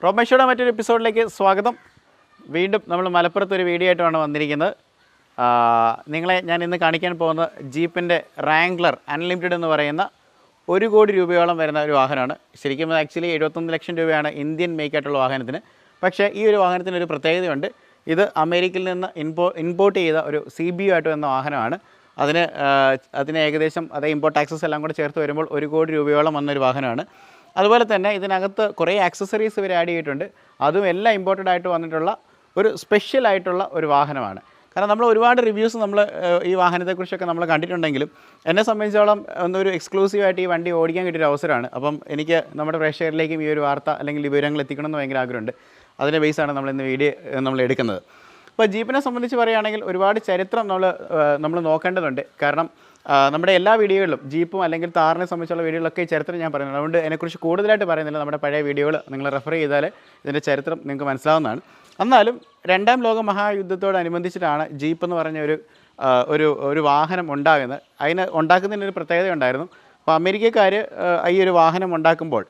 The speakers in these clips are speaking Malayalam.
റോമേഷയുടെ മറ്റൊരു എപ്പിസോഡിലേക്ക് സ്വാഗതം. വീണ്ടും നമ്മൾ മലപ്പുറത്തൊരു വീഡിയോ ആയിട്ടാണ് വന്നിരിക്കുന്നത്. നിങ്ങളെ ഞാൻ ഇന്ന് കാണിക്കാൻ പോകുന്ന ജീപ്പിൻ്റെ റാംഗ്ലർ അൺലിമിറ്റഡ് എന്ന് പറയുന്ന 1 കോടി രൂപയോളം വരുന്ന ഒരു വാഹനമാണ്. ശരിക്കും ആക്ച്വലി 71 ലക്ഷം രൂപയാണ് ഇന്ത്യൻ മേക്കായിട്ടുള്ള വാഹനത്തിന്. പക്ഷേ ഈ ഒരു വാഹനത്തിനൊരു പ്രത്യേകതയുണ്ട്. ഇത് അമേരിക്കയിൽ നിന്ന് ഇമ്പോർട്ട് ചെയ്ത ഒരു CBU ആയിട്ട് വന്ന വാഹനമാണ്. അതിന് ഏകദേശം ഇമ്പോർട്ട് ടാക്സസ് എല്ലാം കൂടെ ചേർത്ത് വരുമ്പോൾ 1 കോടി രൂപയോളം വന്നൊരു വാഹനമാണ്. അതുപോലെ തന്നെ ഇതിനകത്ത് കുറേ ആക്സസറീസ് ഇവർ ആഡ് ചെയ്തിട്ടുണ്ട്. അതും എല്ലാം ഇമ്പോർട്ടഡ് ആയിട്ട് വന്നിട്ടുള്ള ഒരു സ്പെഷ്യൽ ആയിട്ടുള്ള ഒരു വാഹനമാണ്. കാരണം നമ്മൾ ഒരുപാട് റിവ്യൂസ് ഈ വാഹനത്തെക്കുറിച്ചൊക്കെ നമ്മൾ കണ്ടിട്ടുണ്ടെങ്കിലും എന്നെ സംബന്ധിച്ചോളം ഒന്നൊരു എക്സ്ക്ലൂസീവായിട്ട് ഈ വണ്ടി ഓടിക്കാൻ കിട്ടിയൊരു അവസരമാണ്. അപ്പം എനിക്ക് നമ്മുടെ പ്രേക്ഷകരിലേക്കും ഈ ഒരു വാർത്ത അല്ലെങ്കിൽ വിവരങ്ങൾ എത്തിക്കണമെന്ന് ഭയങ്കര ആഗ്രഹമുണ്ട്. അതിൻ്റെ ബേസാണ് നമ്മളിന്ന് വീഡിയോ എടുക്കുന്നത്. അപ്പോൾ ജീപ്പിനെ സംബന്ധിച്ച് പറയുകയാണെങ്കിൽ ഒരുപാട് ചരിത്രം നമ്മൾ നോക്കേണ്ടതുണ്ട്. കാരണം നമ്മുടെ എല്ലാ വീഡിയോകളിലും ജീപ്പും അല്ലെങ്കിൽ താറിനെ സംബന്ധിച്ചുള്ള വീഡിയോകളൊക്കെ ഈ ചരിത്രം ഞാൻ പറയുന്നത്. അതുകൊണ്ട് അതിനെക്കുറിച്ച് കൂടുതലായിട്ട് പറയുന്നില്ല. നമ്മുടെ പഴയ വീഡിയോകൾ നിങ്ങൾ റെഫർ ചെയ്താൽ ഇതിൻ്റെ ചരിത്രം നിങ്ങൾക്ക് മനസ്സിലാവുന്നതാണ്. എന്നാലും 2ാം ലോക മഹായുദ്ധത്തോടനുബന്ധിച്ചിട്ടാണ് ജീപ്പ് എന്ന് പറഞ്ഞ ഒരു വാഹനം ഉണ്ടാകുന്നത്. ഉണ്ടാക്കുന്നതിനൊരു പ്രത്യേകത ഉണ്ടായിരുന്നു. അപ്പോൾ അമേരിക്കക്കാർ ഈ ഒരു വാഹനം ഉണ്ടാക്കുമ്പോൾ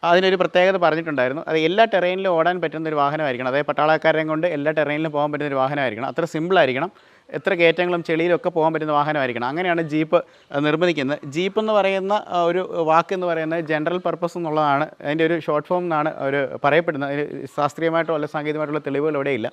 അതിനൊരു പ്രത്യേകത പറഞ്ഞിട്ടുണ്ടായിരുന്നു. അത് എല്ലാ ടെറൈനിലും ഓടാൻ പറ്റുന്ന ഒരു വാഹനമായിരിക്കണം. അതായത് പട്ടാളക്കാരെയും കൊണ്ട് എല്ലാ ടെറൈനിലും പോകാൻ പറ്റുന്ന ഒരു വാഹനമായിരിക്കണം. അത്ര സിമ്പിളായിരിക്കണം. എത്ര കയറ്റങ്ങളും ചെളിയിലൊക്കെ പോകാൻ പറ്റുന്ന വാഹനമായിരിക്കണം. അങ്ങനെയാണ് ജീപ്പ് നിർമ്മിക്കുന്നത്. ജീപ്പ് എന്ന് പറയുന്ന ഒരു വാക്കെന്ന് പറയുന്നത് ജനറൽ പർപ്പസ് എന്നുള്ളതാണ്. അതിൻ്റെ ഒരു ഷോർട്ട് ഫോം എന്നാണ് അവർ പറയപ്പെടുന്നത്. അതിന് ശാസ്ത്രീയമായിട്ടോ അല്ലെങ്കിൽ സാങ്കേതികമായിട്ടുള്ള തെളിവുകൾ ഇവിടെയില്ല.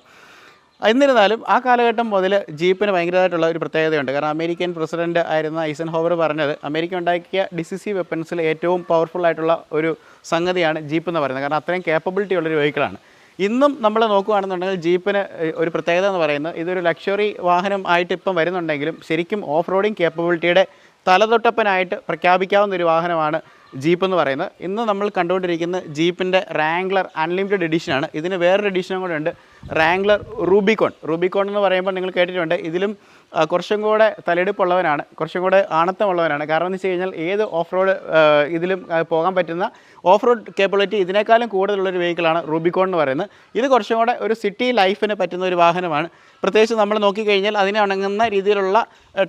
എന്നിരുന്നാലും ആ കാലഘട്ടം മുതൽ ജീപ്പിന് ഭയങ്കരമായിട്ടുള്ള ഒരു പ്രത്യേകതയുണ്ട്. കാരണം അമേരിക്കൻ പ്രസിഡന്റ് ആയിരുന്ന ഐസൻഹോവർ പറഞ്ഞത് അമേരിക്ക ഉണ്ടാക്കിയ ഡിസിസീവ് വെപ്പൺസിൽ ഏറ്റവും പവർഫുള്ളായിട്ടുള്ള ഒരു സംഗതിയാണ് ജീപ്പ് എന്ന് പറയുന്നത്. കാരണം അത്രയും കേപ്പബിലിറ്റി ഉള്ളൊരു വെഹിക്കിളാണ്. ഇന്നും നമ്മൾ നോക്കുകയാണെന്നുണ്ടെങ്കിൽ ജീപ്പിന് ഒരു പ്രത്യേകത എന്ന് പറയുന്നത് ഇതൊരു ലക്ഷറി വാഹനം ആയിട്ട് ഇപ്പം വരുന്നുണ്ടെങ്കിലും ശരിക്കും ഓഫ് റോഡിങ് കേപ്പബിലിറ്റിയുടെ തലതൊട്ടപ്പനായിട്ട് പ്രഖ്യാപിക്കാവുന്ന ഒരു വാഹനമാണ് ജീപ്പ് എന്ന് പറയുന്നത്. ഇന്ന് നമ്മൾ കണ്ടുകൊണ്ടിരിക്കുന്ന ജീപ്പിൻ്റെ റാംഗ്ലർ അൺലിമിറ്റഡ് എഡിഷനാണ്. ഇതിന് വേറൊരു എഡിഷനും കൂടെ ഉണ്ട്, റാംഗ്ലർ റൂബിക്കോൺ എന്ന് പറയുമ്പോൾ നിങ്ങൾ കേട്ടിട്ടുണ്ട്. ഇതിലും കുറച്ചും കൂടെ തലെടുപ്പുള്ളവനാണ്, കുറച്ചും കൂടെ ആണത്തമുള്ളവനാണ്. കാരണം എന്ന് വെച്ച് കഴിഞ്ഞാൽ ഏത് ഓഫ് റോഡ് ഇതിലും പോകാൻ പറ്റുന്ന ഓഫ് റോഡ് കേപ്പബിലിറ്റി ഇതിനേക്കാളും കൂടുതലുള്ളൊരു വെഹിക്കിളാണ് റൂബിക്കോൺ എന്ന് പറയുന്നത്. ഇത് കുറച്ചും കൂടെ ഒരു സിറ്റി ലൈഫിന് പറ്റുന്ന ഒരു വാഹനമാണ്. പ്രത്യേകിച്ച് നമ്മൾ നോക്കിക്കഴിഞ്ഞാൽ അതിന് ഇണങ്ങുന്ന രീതിയിലുള്ള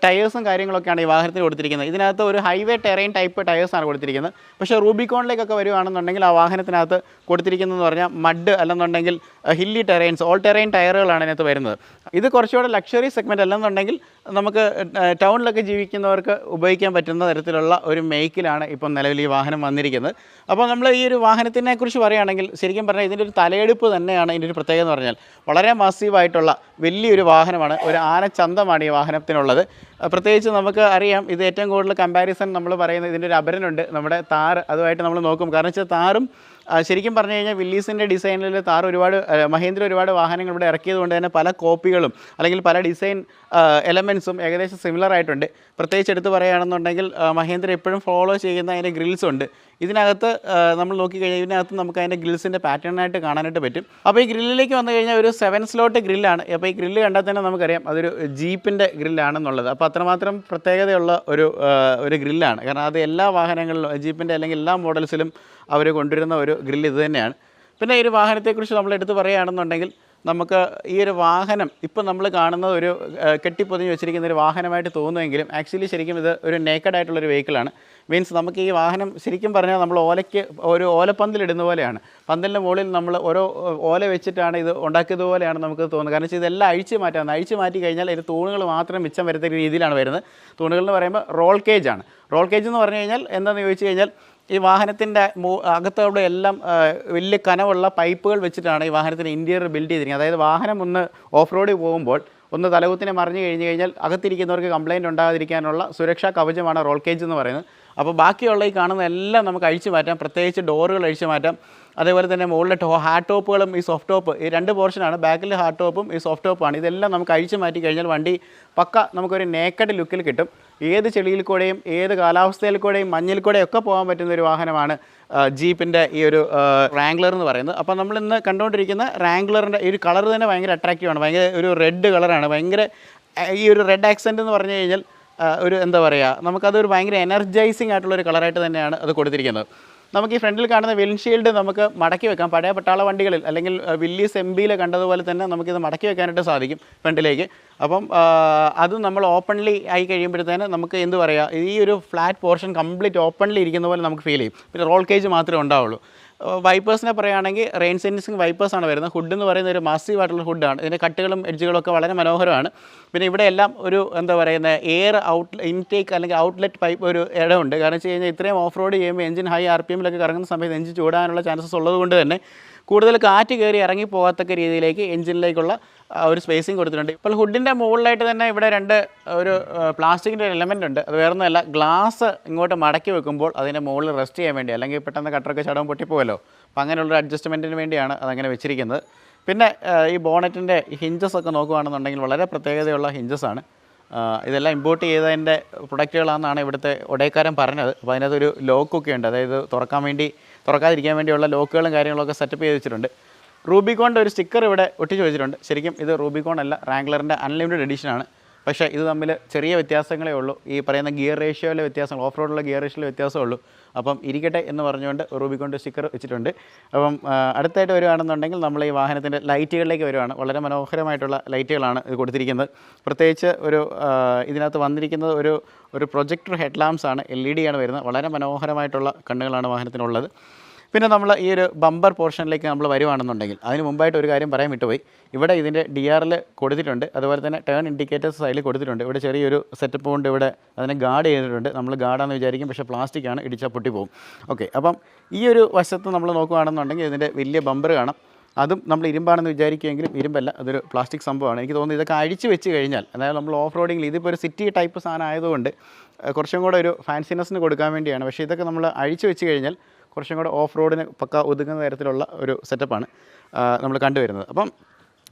ടയേഴ്സും കാര്യങ്ങളൊക്കെയാണ് ഈ വാഹനത്തിന് കൊടുത്തിരിക്കുന്നത്. ഇതിനകത്ത് ഒരു ഹൈവേ ടെറൈൻ ടൈപ്പ് ടയേഴ്സാണ് കൊടുത്തിരിക്കുന്നത്. പക്ഷേ റൂബിക്കോണിലേക്കൊക്കെ വരുവാണെന്നുണ്ടെങ്കിൽ ആ വാഹനത്തിനകത്ത് കൊടുത്തിരിക്കുന്നതെന്ന് പറഞ്ഞാൽ മഡ് അല്ലെന്നുണ്ടെങ്കിൽ ഹില്ലി ടെറൈൻസ് ഓൾ ടെറൈൻ ടയറുകളാണ് ഇതിനകത്ത് വരുന്നത്. ഇത് കുറച്ചുകൂടെ ലക്ഷറി സെഗ്മെൻറ്റ് അല്ലെന്നുണ്ടെങ്കിൽ നമുക്ക് ടൗണിലൊക്കെ ജീവിക്കുന്നവർക്ക് ഉപയോഗിക്കാൻ പറ്റുന്ന തരത്തിലുള്ള ഒരു മേക്കിലാണ് ഇപ്പം നിലവിൽ ഈ വാഹനം വന്നിരിക്കുന്നത്. അപ്പോൾ നമ്മൾ ഈ ഒരു വാഹനത്തിനെ കുറിച്ച് പറയുകയാണെങ്കിൽ ശരിക്കും പറഞ്ഞാൽ ഇതിൻ്റെ ഒരു തലയെടുപ്പ് തന്നെയാണ് ഇതിൻ്റെ ഒരു പ്രത്യേകത എന്ന് പറഞ്ഞാൽ. വളരെ മാസീവായിട്ടുള്ള വലിയൊരു വാഹനമാണ്, ഒരു ആനച്ചന്തമാണ് ഈ വാഹനത്തിനുള്ളത്. പ്രത്യേകിച്ച് നമുക്ക് അറിയാം, ഇത് ഏറ്റവും കൂടുതൽ കമ്പാരിസൺ നമ്മൾ പറയുന്നത് ഇതിൻ്റെ ഒരു അപരനുണ്ട്, നമ്മുടെ താർ. അതുമായിട്ട് നമ്മൾ നോക്കും. കാരണം വെച്ചാൽ താറും ശരിക്കും പറഞ്ഞു കഴിഞ്ഞാൽ വില്ലീസിൻ്റെ ഡിസൈനിൽ താർ മഹീന്ദ്ര ഒരുപാട് വാഹനങ്ങൾ ഇവിടെ ഇറക്കിയത് കൊണ്ട് തന്നെ പല കോപ്പികളും അല്ലെങ്കിൽ പല ഡിസൈൻ എലമെൻസും ഏകദേശം സിമിലർ ആയിട്ടുണ്ട്. പ്രത്യേകിച്ച് എടുത്ത് പറയുകയാണെന്നുണ്ടെങ്കിൽ മഹീന്ദ്ര എപ്പോഴും ഫോളോ ചെയ്യുന്ന അതിൻ്റെ ഗ്രിൽസ് ഉണ്ട്. ഇതിനകത്ത് നമ്മൾ നോക്കിക്കഴിഞ്ഞാൽ ഇതിനകത്ത് നമുക്ക് അതിൻ്റെ ഗ്രിൽസിൻ്റെ പാറ്റേണായിട്ട് കാണാനായിട്ട് പറ്റും. അപ്പോൾ ഈ ഗ്രില്ലിലേക്ക് വന്നു കഴിഞ്ഞാൽ ഒരു 7 സ്ലോട്ട് ഗ്രില്ലാണ്. അപ്പോൾ ഈ ഗ്രില്ല് കണ്ടാൽ തന്നെ നമുക്കറിയാം അതൊരു ജീപ്പിൻ്റെ ഗ്രില്ലാണെന്നുള്ളത്. അപ്പോൾ അത്രമാത്രം പ്രത്യേകതയുള്ള ഒരു ഗ്രില്ലാണ്. കാരണം അത് എല്ലാ വാഹനങ്ങളിലും ജീപ്പിൻ്റെ അല്ലെങ്കിൽ എല്ലാ മോഡൽസിലും അവർ കൊണ്ടുവരുന്ന ഒരു ഗ്രില്ല് ഇത് തന്നെയാണ്. പിന്നെ ഈ ഒരു വാഹനത്തെക്കുറിച്ച് നമ്മൾ എടുത്ത് പറയുകയാണെന്നുണ്ടെങ്കിൽ നമുക്ക് ഈ ഒരു വാഹനം ഇപ്പം നമ്മൾ കാണുന്നത് ഒരു കെട്ടിപ്പൊതിഞ്ഞ് വെച്ചിരിക്കുന്ന ഒരു വാഹനമായിട്ട് തോന്നുമെങ്കിലും ആക്ച്വലി ശരിക്കും ഇത് ഒരു നേക്കഡായിട്ടുള്ളൊരു വെഹിക്കിളാണ്. മീൻസ് നമുക്ക് ഈ വാഹനം ശരിക്കും പറഞ്ഞാൽ നമ്മൾ ഒരു ഓലപ്പന്തലിടുന്ന പോലെയാണ്. പന്തലിൻ്റെ മുകളിൽ നമ്മൾ ഓരോ ഓല വെച്ചിട്ടാണ് ഇത് ഉണ്ടാക്കിയതുപോലെയാണ് നമുക്ക് തോന്നുന്നത്. കാരണം വെച്ചാൽ ഇതെല്ലാം അഴിച്ചു മാറ്റി കഴിഞ്ഞാൽ ഇത് തൂണുകൾ മാത്രം മിച്ചം വരുന്ന രീതിയിലാണ് വരുന്നത്. തൂണുകൾ എന്ന് പറയുമ്പോൾ റോൾ കേജ് ആണ്. റോൾ കേജ് എന്ന് പറഞ്ഞു കഴിഞ്ഞാൽ എന്താണെന്ന് ചോദിച്ചു കഴിഞ്ഞാൽ ഈ വാഹനത്തിൻ്റെ അകത്തോടെ എല്ലാം വലിയ കനവുള്ള പൈപ്പുകൾ വെച്ചിട്ടാണ് ഈ വാഹനത്തിൻ്റെ ഇൻറ്റീരിയർ ബിൽഡ് ചെയ്തിരിക്കുന്നത്. അതായത് വാഹനം ഒന്ന് ഓഫ് റോഡിൽ പോകുമ്പോൾ ഒന്ന് തലകുത്തിനെ മറിഞ്ഞു കഴിഞ്ഞാൽ അകത്തിരിക്കുന്നവർക്ക് കംപ്ലയിൻറ്റ് ഉണ്ടാകാതിരിക്കാനുള്ള സുരക്ഷാ കവചമാണ് റോൾ കേജ് എന്ന് പറയുന്നത്. അപ്പോൾ ബാക്കിയുള്ള ഈ കാണുന്ന എല്ലാം നമുക്ക് അഴിച്ചു മാറ്റാം. പ്രത്യേകിച്ച് ഡോറുകൾ അഴിച്ചു മാറ്റാം. അതേപോലെ തന്നെ മുകളിലെ ഹാർഡ് ടോപ്പുകളും ഈ സോഫ്റ്റ് ടോപ്പ്, ഈ 2 പോർഷനാണ്. ബാക്കിൽ ഹാർഡ് ടോപ്പും ഈ സോഫ്റ്റ് ടോപ്പാണ്. ഇതെല്ലാം നമുക്ക് അഴിച്ചു മാറ്റി കഴിഞ്ഞാൽ വണ്ടി പക്ക നമുക്കൊരു നേക്കഡ് ലുക്കിൽ കിട്ടും. ഏത് ചെളിയിൽ കൂടെയും ഏത് കാലാവസ്ഥയിൽ കൂടെയും മഞ്ഞിൽ കൂടെയും ഒക്കെ പോകാൻ പറ്റുന്ന ഒരു വാഹനമാണ് ജീപ്പിൻ്റെ ഈ ഒരു റാംഗ്ലർ എന്ന് പറയുന്നത്. അപ്പോൾ നമ്മളിന്ന് കണ്ടുകൊണ്ടിരിക്കുന്ന റാംഗ്ലറിൻ്റെ ഈ ഒരു കളർ തന്നെ ഭയങ്കര അട്രാക്റ്റീവാണ്. ഭയങ്കര ഒരു റെഡ് കളറാണ്. ഭയങ്കര ഈ ഒരു റെഡ് ആക്സെൻ്റ് എന്ന് പറഞ്ഞു കഴിഞ്ഞാൽ ഒരു എന്താ പറയുക, നമുക്കതൊരു ഭയങ്കര എനർജൈസിങ് ആയിട്ടുള്ളൊരു കളറായിട്ട് തന്നെയാണ് അത് കൊടുത്തിരിക്കുന്നത്. നമുക്ക് ഈ ഫ്രണ്ടിൽ കാണുന്ന വിൻഷീൽഡ് നമുക്ക് മടക്കി വെക്കാം. പഴയ പട്ടാള വണ്ടികളിൽ അല്ലെങ്കിൽ വില്ലീസ് MBയിൽ കണ്ടതുപോലെ തന്നെ നമുക്കിത് മടക്കി വെക്കാനായിട്ട് സാധിക്കും ഫ്രണ്ടിലേക്ക്. അപ്പം അത് നമ്മൾ ഓപ്പൺലി ആയി കഴിയുമ്പോഴത്തേന് നമുക്ക് എന്ത് പറയുക, ഈ ഒരു ഫ്ലാറ്റ് പോർഷൻ കംപ്ലീറ്റ് ഓപ്പൺലി ഇരിക്കുന്ന പോലെ നമുക്ക് ഫീൽ ചെയ്യും. പിന്നെ റോൾ കേജ് മാത്രമേ ഉണ്ടാവുള്ളൂ. വൈപ്പേഴ്സിനെ പറയുകയാണെങ്കിൽ റെയിൻ സെൻസിങ് വൈപ്പേഴ്സാണ് വരുന്നത്. ഹുഡ് എന്ന് പറയുന്ന ഒരു മാസീവ് ആയിട്ടുള്ള ഹുഡാണ്. ഇതിൻ്റെ കട്ടുകളും എഡ്ജുകളും ഒക്കെ വളരെ മനോഹരമാണ്. പിന്നെ ഇവിടെ എല്ലാം ഒരു എന്താ പറയുന്നത് എയർ ഇൻടേക്ക് അല്ലെങ്കിൽ ഔട്ട്ലെറ്റ് പൈപ്പ് ഒരു ഇടമുണ്ട്. കാരണം വെച്ച് കഴിഞ്ഞാൽ ഇത്രയും ഓഫ് റോഡ് ചെയ്യുമ്പോൾ എഞ്ചിൻ ഹൈ RPM-ലൊക്കെ കറങ്ങുന്ന സമയത്ത് എഞ്ചിൻ ചൂടാനുള്ള ചാൻസസ് ഉള്ളത് കൊണ്ട് തന്നെ കൂടുതൽ കാറ്റ് കയറി ഇറങ്ങി പോകാത്തക്ക രീതിയിലേക്ക് എഞ്ചിനിലേക്കുള്ള ഒരു സ്പേസിങ് കൊടുത്തിട്ടുണ്ട്. ഇപ്പോൾ ഹുഡിൻ്റെ മുകളിലായിട്ട് തന്നെ ഇവിടെ ഒരു പ്ലാസ്റ്റിക്കിൻ്റെ ഒരു എലമെൻ്റ് ഉണ്ട്. അത് വേറെ ഒന്നുമല്ല, ഗ്ലാസ് ഇങ്ങോട്ട് മടക്കി വെക്കുമ്പോൾ അതിൻ്റെ മുകളിൽ റെസ്റ്റ് ചെയ്യാൻ വേണ്ടി, അല്ലെങ്കിൽ പെട്ടെന്ന് കട്ടറൊക്കെ ചടവും പൊട്ടിപ്പോകല്ലോ. അപ്പോൾ അങ്ങനെയുള്ളൊരു അഡ്ജസ്റ്റ്മെൻറ്റിന് വേണ്ടിയാണ് അതങ്ങനെ വെച്ചിരിക്കുന്നത്. പിന്നെ ഈ ബോണറ്റിൻ്റെ ഹിഞ്ചസ് ഒക്കെ നോക്കുകയാണെന്നുണ്ടെങ്കിൽ വളരെ പ്രത്യേകതയുള്ള ഹിഞ്ചസാണ്. ഇതെല്ലാം ഇമ്പോർട്ട് ചെയ്തതിൻ്റെ പ്രൊഡക്റ്റുകളാണെന്നാണ് ഇവിടുത്തെ ഒടേക്കാരൻ പറഞ്ഞത്. അപ്പോൾ അതിനകത്തൊരു ലോക്കൊക്കെ ഉണ്ട്, അതായത് തുറക്കാതിരിക്കാൻ വേണ്ടിയുള്ള ലോക്കുകളും കാര്യങ്ങളൊക്കെ സെറ്റപ്പ് ചെയ്ത് വെച്ചിട്ടുണ്ട്. റൂബിക്കോണിൻ്റെ ഒരു സ്റ്റിക്കർ ഇവിടെ ഒട്ടിച്ച് വെച്ചിട്ടുണ്ട്. ശരിക്കും ഇത് റൂബിക്കോൺ അല്ല, റാംഗ്ലറിൻ്റെ അൺലിമിറ്റഡ് എഡിഷനാണ്. പക്ഷേ ഇത് തമ്മിൽ ചെറിയ വ്യത്യാസങ്ങളേ ഉള്ളൂ. ഈ പറയുന്ന ഗിയർ റേഷ്യോയിലെ വ്യത്യാസങ്ങൾ, ഓഫ് റോഡുള്ള ഗിയർ റേഷ്യോയിലെ വ്യത്യാസമേ ഉള്ളൂ. അപ്പം ഇരിക്കട്ടെ എന്ന് പറഞ്ഞുകൊണ്ട് റൂബിക്കോണിൻ്റെ സ്റ്റിക്കർ വെച്ചിട്ടുണ്ട്. അപ്പം അടുത്തായിട്ട് വരുവാണെന്നുണ്ടെങ്കിൽ നമ്മൾ ഈ വാഹനത്തിൻ്റെ ലൈറ്റുകളിലേക്ക് വരുവാണ്. വളരെ മനോഹരമായിട്ടുള്ള ലൈറ്റുകളാണ് ഇത് കൊടുത്തിരിക്കുന്നത്. പ്രത്യേകിച്ച് ഇതിനകത്ത് വന്നിരിക്കുന്നത് ഒരു പ്രൊജക്ടർ ഹെഡ് ലാംപ്സ് ആണ്, LED ആണ് വരുന്നത്. വളരെ മനോഹരമായിട്ടുള്ള കണ്ണുകളാണ് വാഹനത്തിനുള്ളത്. പിന്നെ നമ്മൾ ഈ ഒരു ബമ്പർ പോർഷനിലേക്ക് നമ്മൾ വരുവാണെന്നുണ്ടെങ്കിൽ അതിന് മുമ്പായിട്ട് ഒരു കാര്യം പറയാൻ വിട്ടുപോയി. ഇവിടെ ഇതിൻ്റെ DRL കൊടുത്തിട്ടുണ്ട്, അതുപോലെ തന്നെ ടേൺ ഇൻഡിക്കേറ്റേഴ്സ് സൈഡിൽ കൊടുത്തിട്ടുണ്ട്. ഇവിടെ ചെറിയൊരു സെറ്റപ്പ് കൊണ്ട് ഇവിടെ അതിനെ ഗാർഡ് ചെയ്തിട്ടുണ്ട്. നമ്മൾ ഗാർഡാണെന്ന് വിചാരിക്കും, പക്ഷേ പ്ലാസ്റ്റിക്കാണ്, ഇടിച്ചാൽ പൊട്ടിപ്പോകും. ഓക്കെ, അപ്പം ഈ ഒരു വശത്ത് നമ്മൾ നോക്കുകയാണെന്നുണ്ടെങ്കിൽ ഇതിൻ്റെ വലിയ ബമ്പർ കാണാം. അതും നമ്മൾ ഇരുമ്പാണെന്ന് വിചാരിക്കുമെങ്കിലും ഇരുമ്പല്ല, അതൊരു പ്ലാസ്റ്റിക് സംഭവമാണ്. എനിക്ക് തോന്നുന്നു ഇതൊക്കെ അഴിച്ച് വെച്ച് കഴിഞ്ഞാൽ, അതായത് നമ്മൾ ഓഫ് റോഡിങ്ങിൽ ഇതിപ്പോൾ ഒരു സിറ്റി ടൈപ്പ് സാധനം ആയതുകൊണ്ട് കുറച്ചും കൂടെ ഒരു ഫാൻസിനെസ്സിന് കൊടുക്കാൻ വേണ്ടിയാണ്. പക്ഷേ ഇതൊക്കെ നമ്മൾ അഴിച്ച് വെച്ച് കഴിഞ്ഞാൽ കുറച്ചും കൂടെ ഓഫ് റോഡിന് പക്ക ഒതുങ്ങുന്ന തരത്തിലുള്ള ഒരു സെറ്റപ്പാണ് നമ്മൾ കണ്ടുവരുന്നത്. അപ്പം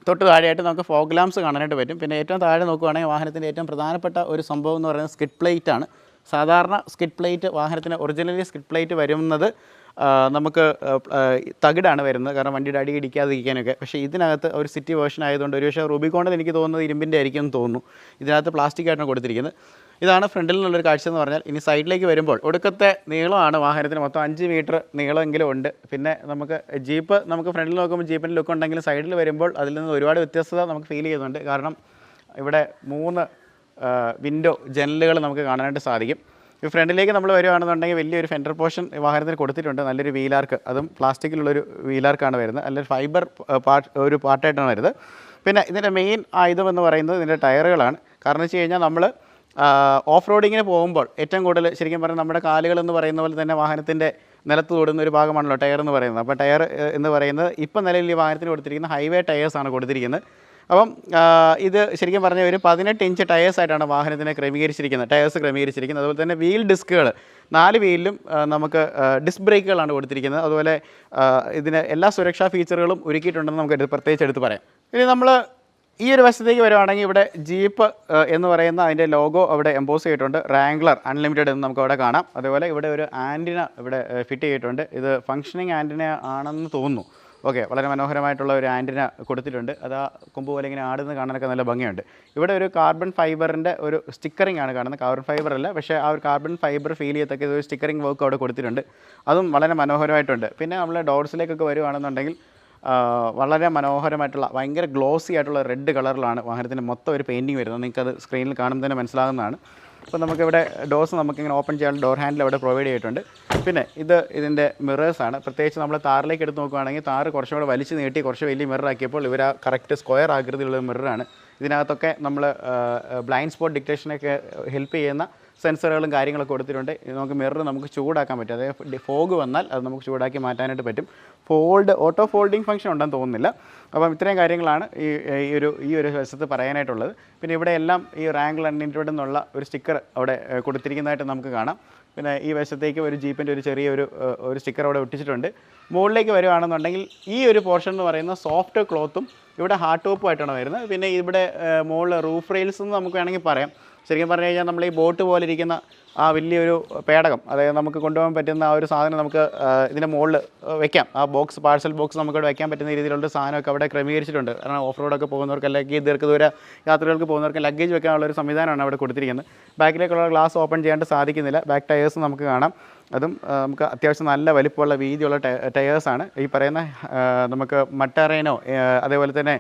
തൊട്ട് താഴെയായിട്ട് നമുക്ക് ഫോഗ് ലാംപ്സ് കാണാനായിട്ട് പറ്റും. പിന്നെ ഏറ്റവും താഴെ നോക്കുകയാണെങ്കിൽ വാഹനത്തിൻ്റെ ഏറ്റവും പ്രധാനപ്പെട്ട ഒരു സംഭവം എന്ന് പറയുന്നത് സ്കിഡ് പ്ലേറ്റ് ആണ്. സാധാരണ സ്കിഡ് പ്ലേറ്റ് വാഹനത്തിന് ഒറിജിനലി സ്കിഡ് പ്ലേറ്റ് വരുന്നത് നമുക്ക് തകിടാണ് വരുന്നത്, കാരണം വണ്ടിയുടെ അടി ഇടിക്കാതിരിക്കാനൊക്കെ. പക്ഷേ ഇതിനകത്ത് ഒരു സിറ്റി വേർഷൻ ആയതുകൊണ്ട് ഒരു പക്ഷേ റൂബിക്കോണിൽ എനിക്ക് തോന്നുന്നത് ഇരുമ്പിൻ്റെ ആയിരിക്കും എന്ന് തോന്നുന്നു. ഇതിനകത്ത് പ്ലാസ്റ്റിക് ആയിട്ടാണ് കൊടുത്തിരിക്കുന്നത്. ഇതാണ് ഫ്രണ്ടിൽ നിന്നുള്ളൊരു കാഴ്ച എന്ന് പറഞ്ഞാൽ. ഇനി സൈഡിലേക്ക് വരുമ്പോൾ ഒടുക്കത്തെ നീളമാണ് വാഹനത്തിന്, മൊത്തം 5 മീറ്റർ നീളമെങ്കിലും ഉണ്ട്. പിന്നെ നമുക്ക് ഫ്രണ്ടിൽ നോക്കുമ്പോൾ ജീപ്പിൻ്റെ ലുക്ക് ഉണ്ടെങ്കിലും സൈഡിൽ വരുമ്പോൾ അതിൽ നിന്ന് ഒരുപാട് വ്യത്യസ്തത നമുക്ക് ഫീൽ ചെയ്യുന്നുണ്ട്. കാരണം ഇവിടെ 3 വിൻഡോ ജനലുകൾ നമുക്ക് കാണാനായിട്ട് സാധിക്കും. ഈ ഫ്രണ്ടിലേക്ക് നമ്മൾ വരുവാണെന്നുണ്ടെങ്കിൽ വലിയൊരു ഫെൻഡർ പോർഷൻ വാഹനത്തിന് കൊടുത്തിട്ടുണ്ട്, നല്ലൊരു വീലാർക്ക്, അതും പ്ലാസ്റ്റിക്കിലുള്ളൊരു വീലാർക്കാണ് വരുന്നത്, നല്ലൊരു ഫൈബർ പാർട്ടായിട്ടാണ് വരുന്നത്. പിന്നെ ഇതിൻ്റെ മെയിൻ ആയുധം എന്ന് പറയുന്നത് ഇതിൻ്റെ ടയറുകളാണ്. കാരണം വെച്ച് കഴിഞ്ഞാൽ നമ്മൾ ഓഫ് റോഡിങ്ങിന് പോകുമ്പോൾ ഏറ്റവും കൂടുതൽ ശരിക്കും പറഞ്ഞാൽ നമ്മുടെ കാലുകൾ എന്ന് പറയുന്ന പോലെ തന്നെ വാഹനത്തിൻ്റെ നിലത്ത് തൊടുന്ന ഒരു ഭാഗമാണല്ലോ ടയർ എന്ന് പറയുന്നത്. അപ്പോൾ ടയർ എന്ന് പറയുന്നത് ഇപ്പം നിലവിൽ ഈ വാഹനത്തിന് കൊടുത്തിരിക്കുന്ന ഹൈവേ ടയേഴ്സാണ് കൊടുത്തിരിക്കുന്നത്. അപ്പം ഇത് ശരിക്കും പറഞ്ഞാൽ ഒരു 18 ഇഞ്ച് ടയേഴ്സായിട്ടാണ് വാഹനത്തിനെ ടയേഴ്സ് ക്രമീകരിച്ചിരിക്കുന്നത്. അതുപോലെ തന്നെ വീൽ ഡിസ്കുകൾ 4 വീലിലും നമുക്ക് ഡിസ്ക് ബ്രേക്കുകളാണ് കൊടുത്തിരിക്കുന്നത്. അതുപോലെ ഇതിന് എല്ലാ സുരക്ഷാ ഫീച്ചറുകളും ഒരുക്കിയിട്ടുണ്ടെന്ന് നമുക്ക് പ്രത്യേകിച്ച് എടുത്ത് പറയാം. ഇനി നമ്മൾ ഈ ഒരു വശത്തേക്ക് വരുവാണെങ്കിൽ ഇവിടെ ജീപ്പ് എന്ന് പറയുന്ന അതിൻ്റെ ലോഗോ അവിടെ എംബോസ് ചെയ്തിട്ടുണ്ട്. റാംഗ്ലർ അൺലിമിറ്റഡ് എന്ന് നമുക്ക് അവിടെ കാണാം. അതുപോലെ ഇവിടെ ഒരു ആൻറ്റിന ഇവിടെ ഫിറ്റ് ചെയ്തിട്ടുണ്ട്. ഇത് ഫങ്ഷനിങ് ആൻറ്റിന ആണെന്ന് തോന്നുന്നു. ഓക്കെ, വളരെ മനോഹരമായിട്ടുള്ള ഒരു ആൻറ്റിന കൊടുത്തിട്ടുണ്ട്. അത് ആ കൊമ്പ് പോലെ ഇങ്ങനെ ആടുന്നത് കാണാനൊക്കെ നല്ല ഭംഗിയുണ്ട്. ഇവിടെ ഒരു കാർബൺ ഫൈബറിൻ്റെ ഒരു സ്റ്റിക്കറിംഗ് ആണ് കാണുന്നത്. കാർബൺ ഫൈബർ അല്ല, പക്ഷേ ആ ഒരു കാർബൺ ഫൈബർ ഫീൽ ചെയ്യത്തക്ക ഒരു സ്റ്റിക്കറിംഗ് വർക്ക് അവിടെ കൊടുത്തിട്ടുണ്ട്. അതും വളരെ മനോഹരമായിട്ടുണ്ട്. പിന്നെ നമ്മൾ ഡോർസിലേക്കൊക്കെ വരുവാണെന്നുണ്ടെങ്കിൽ വളരെ മനോഹരമായിട്ടുള്ള ഭയങ്കര ഗ്ലോസി ആയിട്ടുള്ള റെഡ് കളറിലാണ് വാഹനത്തിൻ്റെ മൊത്തം ഒരു പെയിൻറ്റിങ് വരുന്നത്. നിങ്ങൾക്കത് സ്ക്രീനിൽ കാണുമ്പോൾ തന്നെ മനസ്സിലാകുന്നതാണ്. അപ്പോൾ നമുക്കിവിടെ ഡോർസ് നമുക്കിങ്ങനെ ഓപ്പൺ ചെയ്യാൻ ഡോർ ഹാൻഡിൽ അവിടെ പ്രൊവൈഡ് ചെയ്തിട്ടുണ്ട്. പിന്നെ ഇതിൻ്റെ മിറേഴ്സാണ്. പ്രത്യേകിച്ച് നമ്മൾ താറിലേക്ക് എടുത്ത് നോക്കുകയാണെങ്കിൽ താറ് കുറച്ചും കൂടെ വലിച്ച് നീട്ടി കുറച്ച് വലിയ മിറർ ആക്കിയപ്പോൾ ഇവർ ആ കറക്റ്റ് സ്ക്വയർ ആകൃതിയിലുള്ള മിററാണ്. ഇതിനകത്തൊക്കെ നമ്മൾ ബ്ലൈൻഡ് സ്പോട്ട് ഡിറ്റക്ഷനൊക്കെ ഹെൽപ്പ് ചെയ്യുന്ന സെൻസറുകളും കാര്യങ്ങളൊക്കെ കൊടുത്തിട്ടുണ്ട്. നമുക്ക് മിറർ നമുക്ക് ചൂടാക്കാൻ പറ്റും, അതായത് ഫോഗ് വന്നാൽ അത് നമുക്ക് ചൂടാക്കി മാറ്റാനായിട്ട് പറ്റും. ഓട്ടോ ഫോൾഡിങ് ഫംഗ്ഷൻ ഉണ്ടെന്ന് തോന്നുന്നില്ല. അപ്പം ഇത്രയും കാര്യങ്ങളാണ് ഈ ഒരു വശത്ത് പറയാനായിട്ടുള്ളത്. പിന്നെ ഇവിടെ എല്ലാം ഈ റാംഗ്ലർ അൺലിമിറ്റഡ് എന്നുള്ള ഒരു സ്റ്റിക്കർ അവിടെ കൊടുത്തിരിക്കുന്നതായിട്ട് നമുക്ക് കാണാം. പിന്നെ ഈ വശത്തേക്ക് ഒരു ജീപ്പിൻ്റെ ഒരു ചെറിയൊരു സ്റ്റിക്കർ അവിടെ ഒട്ടിച്ചിട്ടുണ്ട്. മുകളിലേക്ക് വരുവാണെന്നുണ്ടെങ്കിൽ ഈ ഒരു പോർഷൻ എന്ന് പറയുന്ന സോഫ്റ്റ് ക്ലോത്തും ഇവിടെ ഹാർഡ് ടോപ്പുമായിട്ടാണ് വരുന്നത്. പിന്നെ ഇവിടെ മുകളിൽ റൂഫ് റെയിൽസ് എന്ന് നമുക്ക് വേണമെങ്കിൽ പറയാം. ശരിക്കും പറഞ്ഞു കഴിഞ്ഞാൽ നമ്മൾ ഈ ബോട്ട് പോലെ ഇരിക്കുന്ന ആ വലിയൊരു പേടകം, അതായത് നമുക്ക് കൊണ്ടുപോകാൻ പറ്റുന്ന ആ ഒരു സാധനം നമുക്ക് ഇതിൻ്റെ മുകളിൽ വെക്കാം. ആ പാഴ്സൽ ബോക്സ് നമുക്കിവിടെ വെക്കാൻ പറ്റുന്ന രീതിയിലുള്ള സാധനമൊക്കെ അവിടെ ക്രമീകരിച്ചിട്ടുണ്ട്. കാരണം ഓഫ് റോഡൊക്കെ പോകുന്നവർക്ക് അല്ലെങ്കിൽ ദീർഘദൂര യാത്രകൾക്ക് പോകുന്നവർക്ക് ലഗേജ് വെക്കാനുള്ള ഒരു സംവിധാനമാണ് അവിടെ കൊടുത്തിരിക്കുന്നത്. ബാക്കിലേക്കുള്ള ഗ്ലാസ് ഓപ്പൺ ചെയ്യാണ്ട് സാധിക്കുന്നില്ല. ബാക്ക് ടയേഴ്സ് നമുക്ക് കാണാം. അതും നമുക്ക് അത്യാവശ്യം നല്ല വലിപ്പമുള്ള വീതിയുള്ള ടയേഴ്സാണ്. ഈ പറയുന്ന നമുക്ക് മട്ടറേനോ അതേപോലെ തന്നെ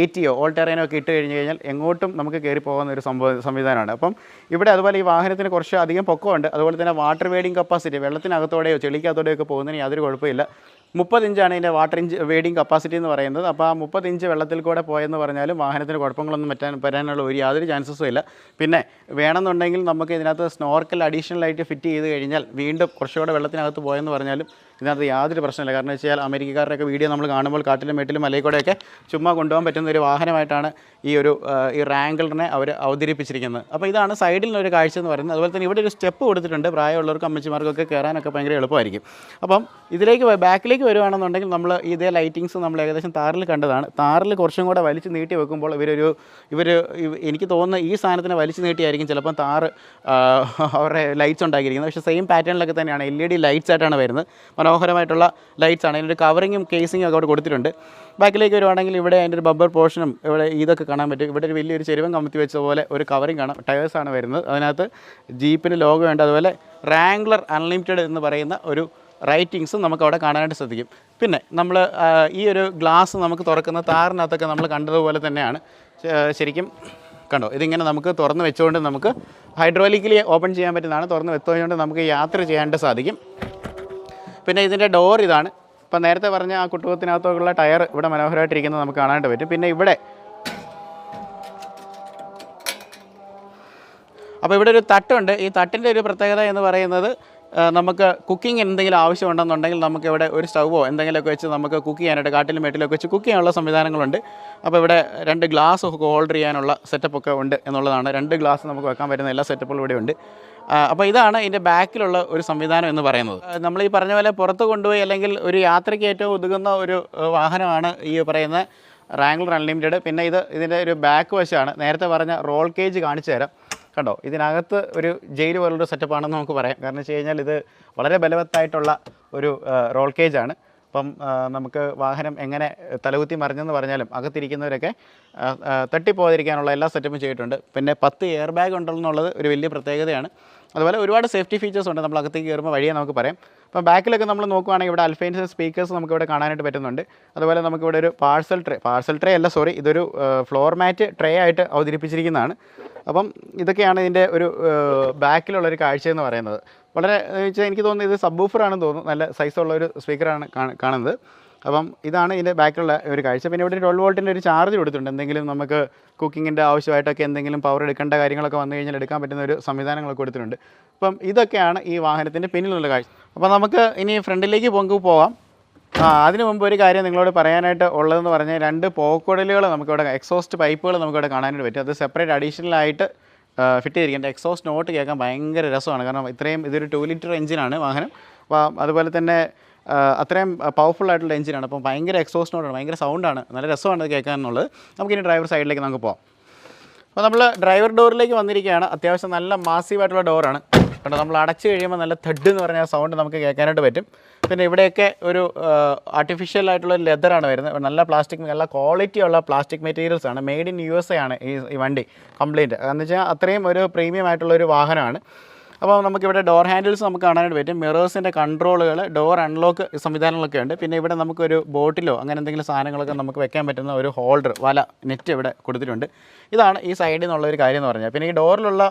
ATO ഓൾ ടെറൈനോ ഒക്കെ ഇട്ട് കഴിഞ്ഞ് കഴിഞ്ഞാൽ എങ്ങോട്ടും നമുക്ക് കയറി പോകുന്ന ഒരു സംവിധാനമാണ്. അപ്പം ഇവിടെ അതുപോലെ ഈ വാഹനത്തിന് കുറച്ച് അധികം പൊക്കമുണ്ട്. അതുപോലെ തന്നെ വാട്ടർ വേഡിങ് കപ്പാസിറ്റി, വെള്ളത്തിനകത്തോടെയോ ചെളിക്കകത്തോടെയോ ഒക്കെ പോകുന്നതിന് യാതൊരു കുഴപ്പമില്ല. 30 ഇഞ്ചാണ് ഇതിൻ്റെ വാട്ടർ വേഡിങ് കപ്പാസിറ്റി എന്ന് പറയുന്നത്. അപ്പോൾ ആ 30 ഇഞ്ച് വെള്ളത്തിൽ കൂടെ പോയെന്ന് പറഞ്ഞാലും വാഹനത്തിന് കുഴപ്പങ്ങളൊന്നും വരാനുള്ള യാതൊരു ചാൻസസും ഇല്ല. പിന്നെ വേണമെന്നുണ്ടെങ്കിൽ നമുക്ക് ഇതിനകത്ത് സ്നോർക്കൽ അഡീഷണലായിട്ട് ഫിറ്റ് ചെയ്ത് കഴിഞ്ഞാൽ വീണ്ടും കുറച്ചുകൂടെ വെള്ളത്തിനകത്ത് പോയെന്ന് പറഞ്ഞാലും ഇതിനകത്ത് യാതൊരു പ്രശ്നമില്ല. കാരണം വെച്ചാൽ അമേരിക്കക്കാരുടെയൊക്കെ വീഡിയോ നമ്മൾ കാണുമ്പോൾ കാട്ടിലും മേട്ടിലും മലയിൽ കൂടെയൊക്കെ ചുമ്മാ കൊണ്ടുപോകാൻ പറ്റുന്ന ഒരു വാഹനമായിട്ടാണ് ഈ റാംഗ്ലറിനെ അവർ അവതരിപ്പിച്ചിരിക്കുന്നത്. അപ്പോൾ ഇതാണ് സൈഡിൽ നിന്നൊരു കാഴ്ച എന്ന് പറയുന്നത്. അതുപോലെ തന്നെ ഇവിടെ ഒരു സ്റ്റെപ്പ് കൊടുത്തിട്ടുണ്ട്. പ്രായമുള്ളവർക്കും അമ്മച്ചിമാർക്കൊക്കെ കയറാനൊക്കെ ഭയങ്കര എളുപ്പമായിരിക്കും. അപ്പം ഇതിലേക്ക് ബാക്കിലേക്ക് വരുവാണെന്നുണ്ടെങ്കിൽ നമ്മൾ ഇതേ ലൈറ്റിങ്സ് നമ്മൾ ഏകദേശം താറിൽ കണ്ടതാണ്. താറിൽ കുറച്ചും കൂടെ വലിച്ച് നീട്ടി വെക്കുമ്പോൾ എനിക്ക് തോന്നുന്ന ഈ സാധനത്തിനെ വലിച്ച് നീട്ടിയായിരിക്കും ചിലപ്പം താറ് അവരുടെ ലൈറ്റ്സ് ഉണ്ടാക്കിയിരിക്കുന്നത്. പക്ഷേ സെയിം പാറ്റേണിലൊക്കെ തന്നെയാണ് LED ലൈറ്റ്സ് ആയിട്ടാണ് വരുന്നത്. മനോഹരമായിട്ടുള്ള ലൈറ്റ്സ് ആണ്. അതിൻ്റെ കവറിങ്ങും കേസിങ്ങും ഒക്കെ അവിടെ കൊടുത്തിട്ടുണ്ട്. ബാക്കിലേക്ക് വരുവാണെങ്കിൽ ഇവിടെ അതിൻ്റെ ഒരു ബബ്ബർ പോർഷനും ഇവിടെ ഇതൊക്കെ കാണാൻ പറ്റും. ഇവിടെ ഒരു വലിയൊരു ചെരുവം കമത്തി വെച്ച പോലെ ഒരു കവറിങ് കാണാം. ടയേഴ്സാണ് വരുന്നത്. അതിനകത്ത് ജീപ്പിന് ലോഗോ ഉണ്ട്. അതുപോലെ റാംഗ്ലർ അൺലിമിറ്റഡ് എന്ന് പറയുന്ന ഒരു റൈറ്റിങ്സും നമുക്ക് അവിടെ കാണാനായിട്ട് സാധിക്കും. പിന്നെ നമ്മൾ ഈ ഒരു ഗ്ലാസ് നമുക്ക് തുറക്കുന്ന താറിനകത്തൊക്കെ നമ്മൾ കണ്ടതുപോലെ തന്നെയാണ്. ശരിക്കും കണ്ടോ, ഇതിങ്ങനെ നമുക്ക് തുറന്ന് വെച്ചുകൊണ്ട് നമുക്ക് ഹൈഡ്രോളിക്കലി ഓപ്പൺ ചെയ്യാൻ പറ്റുന്നതാണ്. തുറന്ന് വെച്ചുകൊണ്ട് നമുക്ക് യാത്ര ചെയ്യാനായിട്ട് സാധിക്കും. പിന്നെ ഇതിൻ്റെ ഡോർ ഇതാണ്. ഇപ്പം നേരത്തെ പറഞ്ഞ ആ കുട്ടുകത്തിനകത്തുള്ള ടയർ ഇവിടെ മനോഹരമായിട്ടിരിക്കുന്നത് നമുക്ക് കാണാനായിട്ട് പറ്റും. പിന്നെ ഇവിടെ അപ്പോൾ ഇവിടെ ഒരു തട്ടുണ്ട്. ഈ തട്ടിൻ്റെ ഒരു പ്രത്യേകത എന്ന് പറയുന്നത് നമുക്ക് കുക്കിംഗ് എന്തെങ്കിലും ആവശ്യമുണ്ടെന്നുണ്ടെങ്കിൽ നമുക്കിവിടെ ഒരു സ്റ്റൗവോ എന്തെങ്കിലുമൊക്കെ വെച്ച് നമുക്ക് കുക്ക് ചെയ്യാനായിട്ട് കാട്ടിലും മേട്ടിലൊക്കെ വെച്ച് കുക്ക് ചെയ്യാനുള്ള സംവിധാനങ്ങളുണ്ട്. അപ്പോൾ ഇവിടെ 2 ഗ്ലാസ് ഒക്കെ ഹോൾഡർ ചെയ്യാനുള്ള സെറ്റപ്പൊക്കെ ഉണ്ട് എന്നുള്ളതാണ്. 2 ഗ്ലാസ് നമുക്ക് വെക്കാൻ പറ്റുന്ന എല്ലാ സെറ്റപ്പുകളും ഇവിടെ ഉണ്ട്. അപ്പോൾ ഇതാണ് ഇതിൻ്റെ ബാക്കിലുള്ള ഒരു സംവിധാനം എന്ന് പറയുന്നത്. നമ്മൾ ഈ പറഞ്ഞ പോലെ പുറത്ത് കൊണ്ടുപോയി അല്ലെങ്കിൽ ഒരു യാത്രയ്ക്ക് ഏറ്റവും ഒതുങ്ങുന്ന ഒരു വാഹനമാണ് ഈ പറയുന്ന റാംഗ്ലർ അൺലിമിറ്റഡ്. പിന്നെ ഇതിൻ്റെ ഒരു ബാക്ക് വശമാണ്. നേരത്തെ പറഞ്ഞ റോൾ കേജ് കാണിച്ചു തരാം. കണ്ടോ, ഇതിനകത്ത് ഒരു ജയിൽ പോലുള്ളൊരു സെറ്റപ്പാണെന്ന് നമുക്ക് പറയാം. കാരണം വെച്ച് കഴിഞ്ഞാൽ ഇത് വളരെ ബലവത്തായിട്ടുള്ള ഒരു റോൾ കേജാണ്. അപ്പം നമുക്ക് വാഹനം എങ്ങനെ തലകുത്തി മറിഞ്ഞെന്ന് പറഞ്ഞാലും അകത്തിരിക്കുന്നവരൊക്കെ തട്ടിപ്പോകാതിരിക്കാനുള്ള എല്ലാ സെറ്റപ്പും ചെയ്തിട്ടുണ്ട്. പിന്നെ 10 എയർ ബാഗ് ഉണ്ടെന്നുള്ളത് ഒരു വലിയ പ്രത്യേകതയാണ്. അതുപോലെ ഒരുപാട് സേഫ്റ്റി ഫീച്ചേഴ്സ് ഉണ്ട്. നമ്മൾ അകത്തേക്ക് കയറുമ്പോൾ വഴിയെ നമുക്ക് പറയാം. അപ്പം ബാക്കിലൊക്കെ നമ്മൾ നോക്കുകയാണെങ്കിൽ ഇവിടെ അൽഫൈൻസ് സ്പീക്കേഴ്സ് നമുക്കിവിടെ കാണാനായിട്ട് പറ്റുന്നുണ്ട്. അതുപോലെ നമുക്കിവിടെ ഒരു പാഴ്സൽ ട്രേ അല്ല സോറി, ഇതൊരു ഫ്ലോർ മാറ്റ് ട്രേ ആയിട്ട് അവതരിപ്പിച്ചിരിക്കുന്നതാണ്. അപ്പം ഇതൊക്കെയാണ് ഇതിൻ്റെ ഒരു ബാക്കിലുള്ളൊരു കാഴ്ച എന്ന് പറയുന്നത്. വളരെ വെച്ചാൽ എനിക്ക് തോന്നുന്നു ഇത് സബ്വൂഫറാണെന്ന് തോന്നുന്നു. നല്ല സൈസുള്ള ഒരു സ്പീക്കറാണ് കാണുന്നത്. അപ്പം ഇതാണ് ഇതിൻ്റെ ബാക്കിലുള്ള ഒരു കാഴ്ച. പിന്നെ ഇവിടെ 12 വോൾട്ടിൻ്റെ ഒരു ചാർജ് കൊടുത്തിട്ടുണ്ട്. എന്തെങ്കിലും നമുക്ക് കുക്കിങ്ങിൻ്റെ ആവശ്യമായിട്ടൊക്കെ എന്തെങ്കിലും പവർ എടുക്കേണ്ട കാര്യങ്ങളൊക്കെ വന്നു കഴിഞ്ഞാൽ എടുക്കാൻ പറ്റുന്ന ഒരു സംവിധാനങ്ങളൊക്കെ കൊടുത്തിട്ടുണ്ട്. അപ്പം ഇതൊക്കെയാണ് ഈ വാഹനത്തിൻ്റെ പിന്നിലുള്ള കാഴ്ച. അപ്പോൾ നമുക്ക് ഇനി ഫ്രണ്ടിലേക്ക് പോകാം. അതിനു മുമ്പ് ഒരു കാര്യം നിങ്ങളോട് പറയാനായിട്ട് ഉള്ളതെന്ന് പറഞ്ഞാൽ 2 പോക്കുഴലുകൾ നമുക്കിവിടെ എക്സോസ്റ്റ് പൈപ്പുകൾ നമുക്കിവിടെ കാണാനായിട്ട് പറ്റും. അത് സെപ്പറേറ്റ് അഡീഷണലായിട്ട് ഫിറ്റ് ചെയ്തിരിക്കുന്നത്. എക്സോസ്റ്റ് നോട്ട് കേൾക്കാൻ ഭയങ്കര രസമാണ്. കാരണം ഇതൊരു 2 ലിറ്റർ എഞ്ചിനാണ് വാഹനം. അപ്പോൾ അതുപോലെ തന്നെ അത്രയും പവർഫുൾ ആയിട്ടുള്ള എഞ്ചിനാണ്. അപ്പം ഭയങ്കര എക്സോസ്റ്റ് നോട്ടാണ്, ഭയങ്കര സൗണ്ടാണ്, നല്ല രസമാണ് ഇത് കേൾക്കാനുള്ളത്. നമുക്കിനി ഡ്രൈവർ സൈഡിലേക്ക് നമുക്ക് പോകാം. അപ്പോൾ നമ്മൾ ഡ്രൈവർ ഡോറിലേക്ക് വന്നിരിക്കുകയാണ്. അത്യാവശ്യം നല്ല മാസീവായിട്ടുള്ള ഡോറാണ്. കാരണം നമ്മൾ അടച്ചു കഴിയുമ്പോൾ നല്ല തഡ് എന്ന് പറഞ്ഞ സൗണ്ട് നമുക്ക് കേൾക്കാനായിട്ട് പറ്റും. പിന്നെ ഇവിടെയൊക്കെ ഒരു ആർട്ടിഫിഷ്യൽ ആയിട്ടുള്ള ലെതറാണ് വരുന്നത്. നല്ല ക്വാളിറ്റിയുള്ള പ്ലാസ്റ്റിക് മെറ്റീരിയൽസ് ആണ്. മെയ്ഡ് ഇൻ USA ആണ് ഈ വണ്ടി കംപ്ലീറ്റ്. എന്ന് വെച്ചാൽ അത്രയും ഒരു പ്രീമിയം ആയിട്ടുള്ളൊരു വാഹനമാണ്. അപ്പോൾ നമുക്കിവിടെ ഡോർ ഹാൻഡിൽസ് നമുക്ക് കാണാനായിട്ട് പറ്റും. മിറേഴ്സിൻ്റെ കൺട്രോളുകൾ, ഡോർ അൺലോക്ക് സംവിധാനങ്ങളൊക്കെ ഉണ്ട്. പിന്നെ ഇവിടെ നമുക്കൊരു ബോട്ടിലോ അങ്ങനെ എന്തെങ്കിലും സാധനങ്ങളൊക്കെ നമുക്ക് വെക്കാൻ പറ്റുന്ന ഒരു ഹോൾഡർ, നെറ്റ് ഇവിടെ കൊടുത്തിട്ടുണ്ട്. ഇതാണ് ഈ സൈഡിൽ നിന്നുള്ള ഒരു കാര്യം എന്ന് പറഞ്ഞാൽ. പിന്നെ ഈ ഡോറിലുള്ള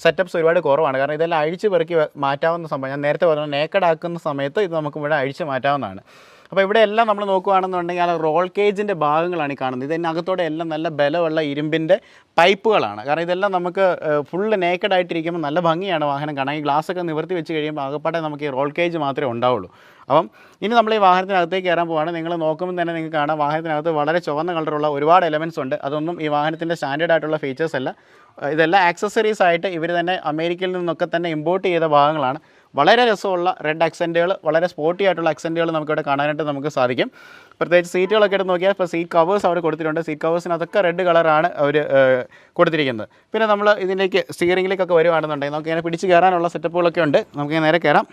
സെറ്റപ്പ്സ് ഒരുപാട് കുറവാണ്. കാരണം ഇതെല്ലാം അഴിച്ച് പെറുക്കി മാറ്റാവുന്ന സംഭവം. ഞാൻ നേരത്തെ പറഞ്ഞ നേക്കഡ് ആക്കുന്ന സമയത്ത് ഇത് നമുക്ക് ഇവിടെ അഴിച്ച് മാറ്റാവുന്നതാണ്. അപ്പോൾ ഇവിടെ എല്ലാം നമ്മൾ നോക്കുകയാണെന്നുണ്ടെങ്കിൽ ആ റോൾ കേജിൻ്റെ ഭാഗങ്ങളാണ് ഈ കാണുന്നത്. ഇതിനകത്തോടെ എല്ലാം നല്ല ബലമുള്ള ഇരുമ്പിൻ്റെ പൈപ്പുകളാണ്. കാരണം ഇതെല്ലാം നമുക്ക് ഫുള്ള് നേക്കഡ് ആയിട്ടിരിക്കുമ്പോൾ നല്ല ഭംഗിയാണ് വാഹനം കാണാൻ. ഈ ഗ്ലാസ്സൊക്കെ നിവർത്തി വെച്ച് കഴിയുമ്പോൾ ആകപ്പാടെ നമുക്ക് ഈ റോൾ കേജ് മാത്രമേ ഉണ്ടാവുള്ളൂ. അപ്പം ഇനി നമ്മൾ ഈ വാഹനത്തിനകത്തേക്ക് കയറാൻ പോവുകയാണ്. നിങ്ങൾ നോക്കുമ്പോൾ തന്നെ നിങ്ങൾക്ക് കാണാം വാഹനത്തിനകത്ത് വളരെ ചുവന്ന കളറുള്ള ഒരുപാട് എലമെൻറ്റ്സ് ഉണ്ട്. അതൊന്നും ഈ വാഹനത്തിൻ്റെ സ്റ്റാൻഡേർഡ് ആയിട്ടുള്ള ഫീച്ചേഴ്സ് അല്ല. ഇതെല്ലാം ആക്സസറീസ് ആയിട്ട് ഇവർ തന്നെ അമേരിക്കയിൽ നിന്നൊക്കെ തന്നെ ഇമ്പോർട്ട് ചെയ്ത ഭാഗങ്ങളാണ്. വളരെ രസമുള്ള റെഡ് അക്സെൻറ്റുകൾ, വളരെ സ്പോർട്ടി ആയിട്ടുള്ള അക്സെൻറ്റുകൾ നമുക്കിവിടെ കാണാനായിട്ട് നമുക്ക് സാധിക്കും. പ്രത്യേകിച്ച് സീറ്റുകളൊക്കെ എടുത്ത് നോക്കിയാൽ ഇപ്പോൾ സീറ്റ് കവേഴ്സ് അവർ കൊടുത്തിട്ടുണ്ട്. സീറ്റ് കവേഴ്സിനകത്തൊക്കെ റെഡ് കളറാണ് അവർ കൊടുത്തിരിക്കുന്നത്. പിന്നെ നമ്മൾ ഇതിലേക്ക് സ്റ്റിയറിംഗിലേക്കൊക്കെ വരുവാണെന്നുണ്ടെങ്കിൽ നമുക്ക് ഇങ്ങനെ പിടിച്ച് കയറാനുള്ള സെറ്റപ്പുകളൊക്കെ ഉണ്ട്. നമുക്ക് നേരെ കയറാം.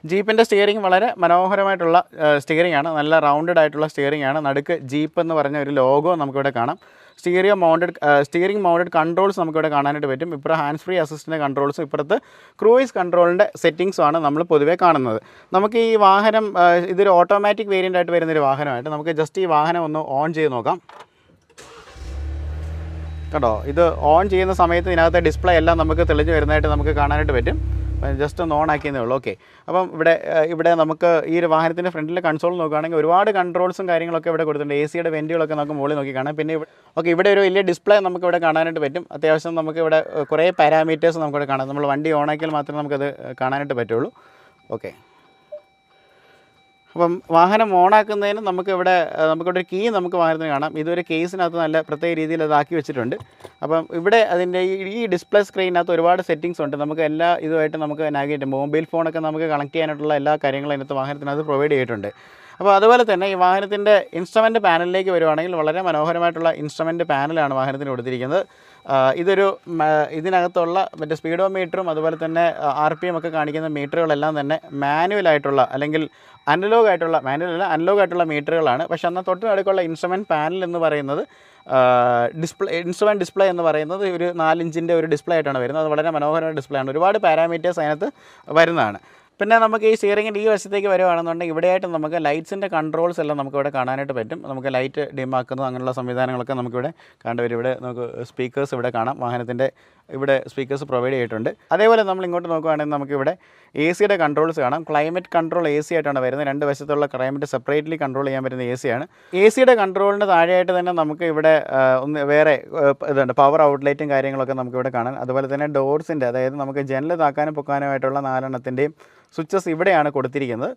ജീപ്പിൻ്റെ സ്റ്റിയറിംഗ് വളരെ മനോഹരമായിട്ടുള്ള സ്റ്റിയറിംഗ് ആണ്. നല്ല റൗണ്ടഡ് ആയിട്ടുള്ള സ്റ്റിയറിംഗ് ആണ്. നടുക്ക് ജീപ്പ് എന്ന് പറഞ്ഞ ഒരു ലോഗോ നമുക്കിവിടെ കാണാം. സ്റ്റിയറിംഗ് മൗണ്ടഡ് കൺട്രോൾസ് നമുക്കിവിടെ കാണാനായിട്ട് പറ്റും. ഇപ്പുറം ഹാൻഡ്സ് ഫ്രീ അസിസ്റ്റിൻ്റെ കൺട്രോൾസും ഇപ്പുറത്ത് ക്രൂയിസ് കൺട്രോളിൻ്റെ സെറ്റിങ്സുമാണ് നമ്മൾ പൊതുവേ കാണുന്നത്. നമുക്ക് ഈ വാഹനം ഇതൊരു ഓട്ടോമാറ്റിക് വേരിയൻ്റ് ആയിട്ട് വരുന്നൊരു വാഹനമായിട്ട് നമുക്ക് ജസ്റ്റ് ഈ വാഹനം ഒന്ന് ഓൺ ചെയ്ത് നോക്കാം. കേട്ടോ, ഇത് ഓൺ ചെയ്യുന്ന സമയത്ത് ഇതിനകത്തെ ഡിസ്പ്ലേ എല്ലാം നമുക്ക് തെളിഞ്ഞ് വരുന്നതായിട്ട് നമുക്ക് കാണാനായിട്ട് പറ്റും. ജസ്റ്റ് ഒന്ന് ഓൺ ആക്കിയെന്നേ ഉള്ളൂ. ഓക്കെ, അപ്പം ഇവിടെ നമുക്ക് ഈ ഒരു വാഹനത്തിൻ്റെ ഫ്രണ്ടിലെ കൺസോൾ നോക്കുകയാണെങ്കിൽ ഒരുപാട് കൺട്രോൾസും കാര്യങ്ങളൊക്കെ ഇവിടെ കൊടുത്തിട്ടുണ്ട്. എ സിയുടെ വെൻറ്റുകളൊക്കെ നമുക്ക് മുകളിൽ നോക്കി കാണാം. പിന്നെ ഇവിടെ ഒരു വലിയ ഡിസ്പ്ലേ നമുക്ക് ഇവിടെ കാണാനായിട്ട് പറ്റും. അത്യാവശ്യം നമുക്ക് ഇവിടെ കുറേ പാരാമീറ്റേഴ്സ് നമുക്കിവിടെ കാണാം. നമ്മൾ വണ്ടി ഓൺ ആക്കിയാൽ മാത്രമേ നമുക്കത് കാണാനായിട്ട് പറ്റുള്ളൂ. ഓക്കെ, അപ്പം വാഹനം ഓണാക്കുന്നതിന് നമുക്കിവിടെ ഒരു കീ നമുക്ക് വാഹനത്തിന് കാണാം. ഇതൊരു കേസിനകത്ത് നല്ല പ്രത്യേക രീതിയിൽ അതാക്കി വെച്ചിട്ടുണ്ട്. അപ്പം ഇവിടെ അതിൻ്റെ ഈ ഡിസ്പ്ലേ സ്ക്രീനകത്ത് ഒരുപാട് സെറ്റിങ്സ് ഉണ്ട്. നമുക്ക് എല്ലാ ഇതുമായിട്ട് നമുക്ക് നാവിഗേറ്റ് മൊബൈൽ ഫോണൊക്കെ നമുക്ക് കണക്ട് ചെയ്യാനായിട്ടുള്ള എല്ലാ കാര്യങ്ങളും അതിനകത്ത് വാഹനത്തിനകത്ത് പ്രൊവൈഡ് ചെയ്തിട്ടുണ്ട്. അപ്പോൾ അതുപോലെ തന്നെ ഈ വാഹനത്തിൻ്റെ ഇൻസ്ട്രുമെൻറ്റ് പാനലിലേക്ക് വരുവാണെങ്കിൽ വളരെ മനോഹരമായിട്ടുള്ള ഇൻസ്ട്രുമെൻറ്റ് പാനലാണ് വാഹനത്തിന് കൊടുത്തിരിക്കുന്നത്. ഇതിനകത്തുള്ള മറ്റേ സ്പീഡോമീറ്ററും അതുപോലെ തന്നെ RPM ഒക്കെ കാണിക്കുന്ന മീറ്ററുകളെല്ലാം തന്നെ മാനുവലായിട്ടുള്ള അല്ലെങ്കിൽ അനലോഗ് ആയിട്ടുള്ള മീറ്ററുകളാണ്. പക്ഷേ എന്നാൽ തൊട്ട് നടുക്കുള്ള ഇൻസ്ട്രുമെൻറ്റ് പാനൽ എന്ന് പറയുന്നത് ഇൻസ്ട്രുമെൻറ്റ് ഡിസ്പ്ലേ എന്ന് പറയുന്നത് ഒരു 4 ഇഞ്ചിൻ്റെ ഒരു ഡിസ്പ്ലേ ആയിട്ടാണ് വരുന്നത്. അത് വളരെ മനോഹരമായ ഡിസ്പ്ലേ ആണ്. ഒരുപാട് പാരാമീറ്റേഴ്സ് അതിനകത്ത് വരുന്നതാണ്. പിന്നെ നമുക്ക് ഈ സ്റ്റിയറിങ്ങിൻ്റെ ഈ വശത്തേക്ക് വരുവാണെന്നുണ്ടെങ്കിൽ ഇവിടെയായിട്ട് നമുക്ക് ലൈറ്റ്സിൻ്റെ കൺട്രോൾസ് എല്ലാം നമുക്കിവിടെ കാണാനായിട്ട് പറ്റും. നമുക്ക് ലൈറ്റ് ഡിമാക്കുന്നത് അങ്ങനെയുള്ള സംവിധാനങ്ങളൊക്കെ നമുക്കിവിടെ കണ്ടുവരും. ഇവിടെ നമുക്ക് സ്പീക്കേഴ്സ് ഇവിടെ കാണാം. വാഹനത്തിൻ്റെ ഇവിടെ സ്പീക്കേഴ്സ് പ്രൊവൈഡ് ചെയ്തിട്ടുണ്ട്. അതേപോലെ നമ്മൾ ഇങ്ങോട്ട് നോക്കുകയാണെങ്കിൽ നമുക്കിവിടെ AC കൺട്രോൾസ് കാണാം. ക്ലൈമറ്റ് കൺട്രോൾ AC ആയിട്ടാണ് വരുന്നത്. രണ്ട് വശത്തുള്ള ക്ലൈമറ്റ് സെപ്പറേറ്റ്ലി കൺട്രോൾ ചെയ്യാൻ പറ്റുന്ന AC ആണ്. AC കൺട്രോളിന് താഴെയായിട്ട് തന്നെ നമുക്ക് ഇവിടെ ഒന്ന് വേറെ ഇതുണ്ട്, പവർ ഔട്ട്ലെറ്റും കാര്യങ്ങളൊക്കെ നമുക്കിവിടെ കാണാം. അതുപോലെ തന്നെ ഡോർസിൻ്റെ, അതായത് നമുക്ക് ജനൽ താക്കാനും പൊക്കാനുമായിട്ടുള്ള 4 സ്വിച്ചസ് ഇവിടെയാണ് കൊടുത്തിരിക്കുന്നത്.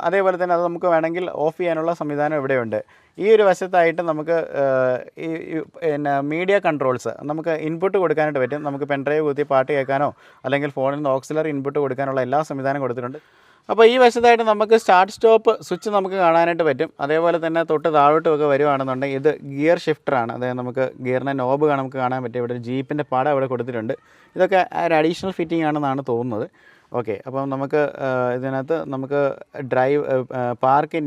അതേപോലെ തന്നെ അത് നമുക്ക് വേണമെങ്കിൽ ഓഫ് ചെയ്യാനുള്ള സംവിധാനം ഇവിടെയുണ്ട്. ഈ ഒരു വശത്തായിട്ട് നമുക്ക് പിന്നെ മീഡിയ കൺട്രോൾസ് നമുക്ക് ഇൻപുട്ട് കൊടുക്കാനായിട്ട് പറ്റും. നമുക്ക് പെൻഡ്രൈവ് കുത്തി പാട്ട് കേൾക്കാനോ അല്ലെങ്കിൽ ഫോണിൽ നിന്ന് ഓക്സിലറി ഇൻപുട്ട് കൊടുക്കാനുള്ള എല്ലാ സംവിധാനം കൊടുത്തിട്ടുണ്ട്. അപ്പോൾ ഈ വശത്തായിട്ട് നമുക്ക് സ്റ്റാർട്ട് സ്റ്റോപ്പ് സ്വിച്ച് നമുക്ക് കാണാനായിട്ട് പറ്റും. അതേപോലെ തന്നെ തൊട്ട് താഴോട്ടുമൊക്കെ വരുവാണെന്നുണ്ടെങ്കിൽ ഇത് ഗിയർ ഷിഫ്റ്ററാണ്. അതായത് നമുക്ക് ഗിയറിൻ്റെ നോബ് നമുക്ക് കാണാൻ പറ്റും. ഇവിടെ ഒരു ജീപ്പിൻ്റെ പടം ഇവിടെ കൊടുത്തിട്ടുണ്ട്. ഇതൊക്കെ ഒരു അഡീഷണൽ ഫിറ്റിംഗ് ആണെന്നാണ് തോന്നുന്നത്. ഓക്കെ, അപ്പം നമുക്ക് ഇതിനകത്ത് നമുക്ക് drive, park,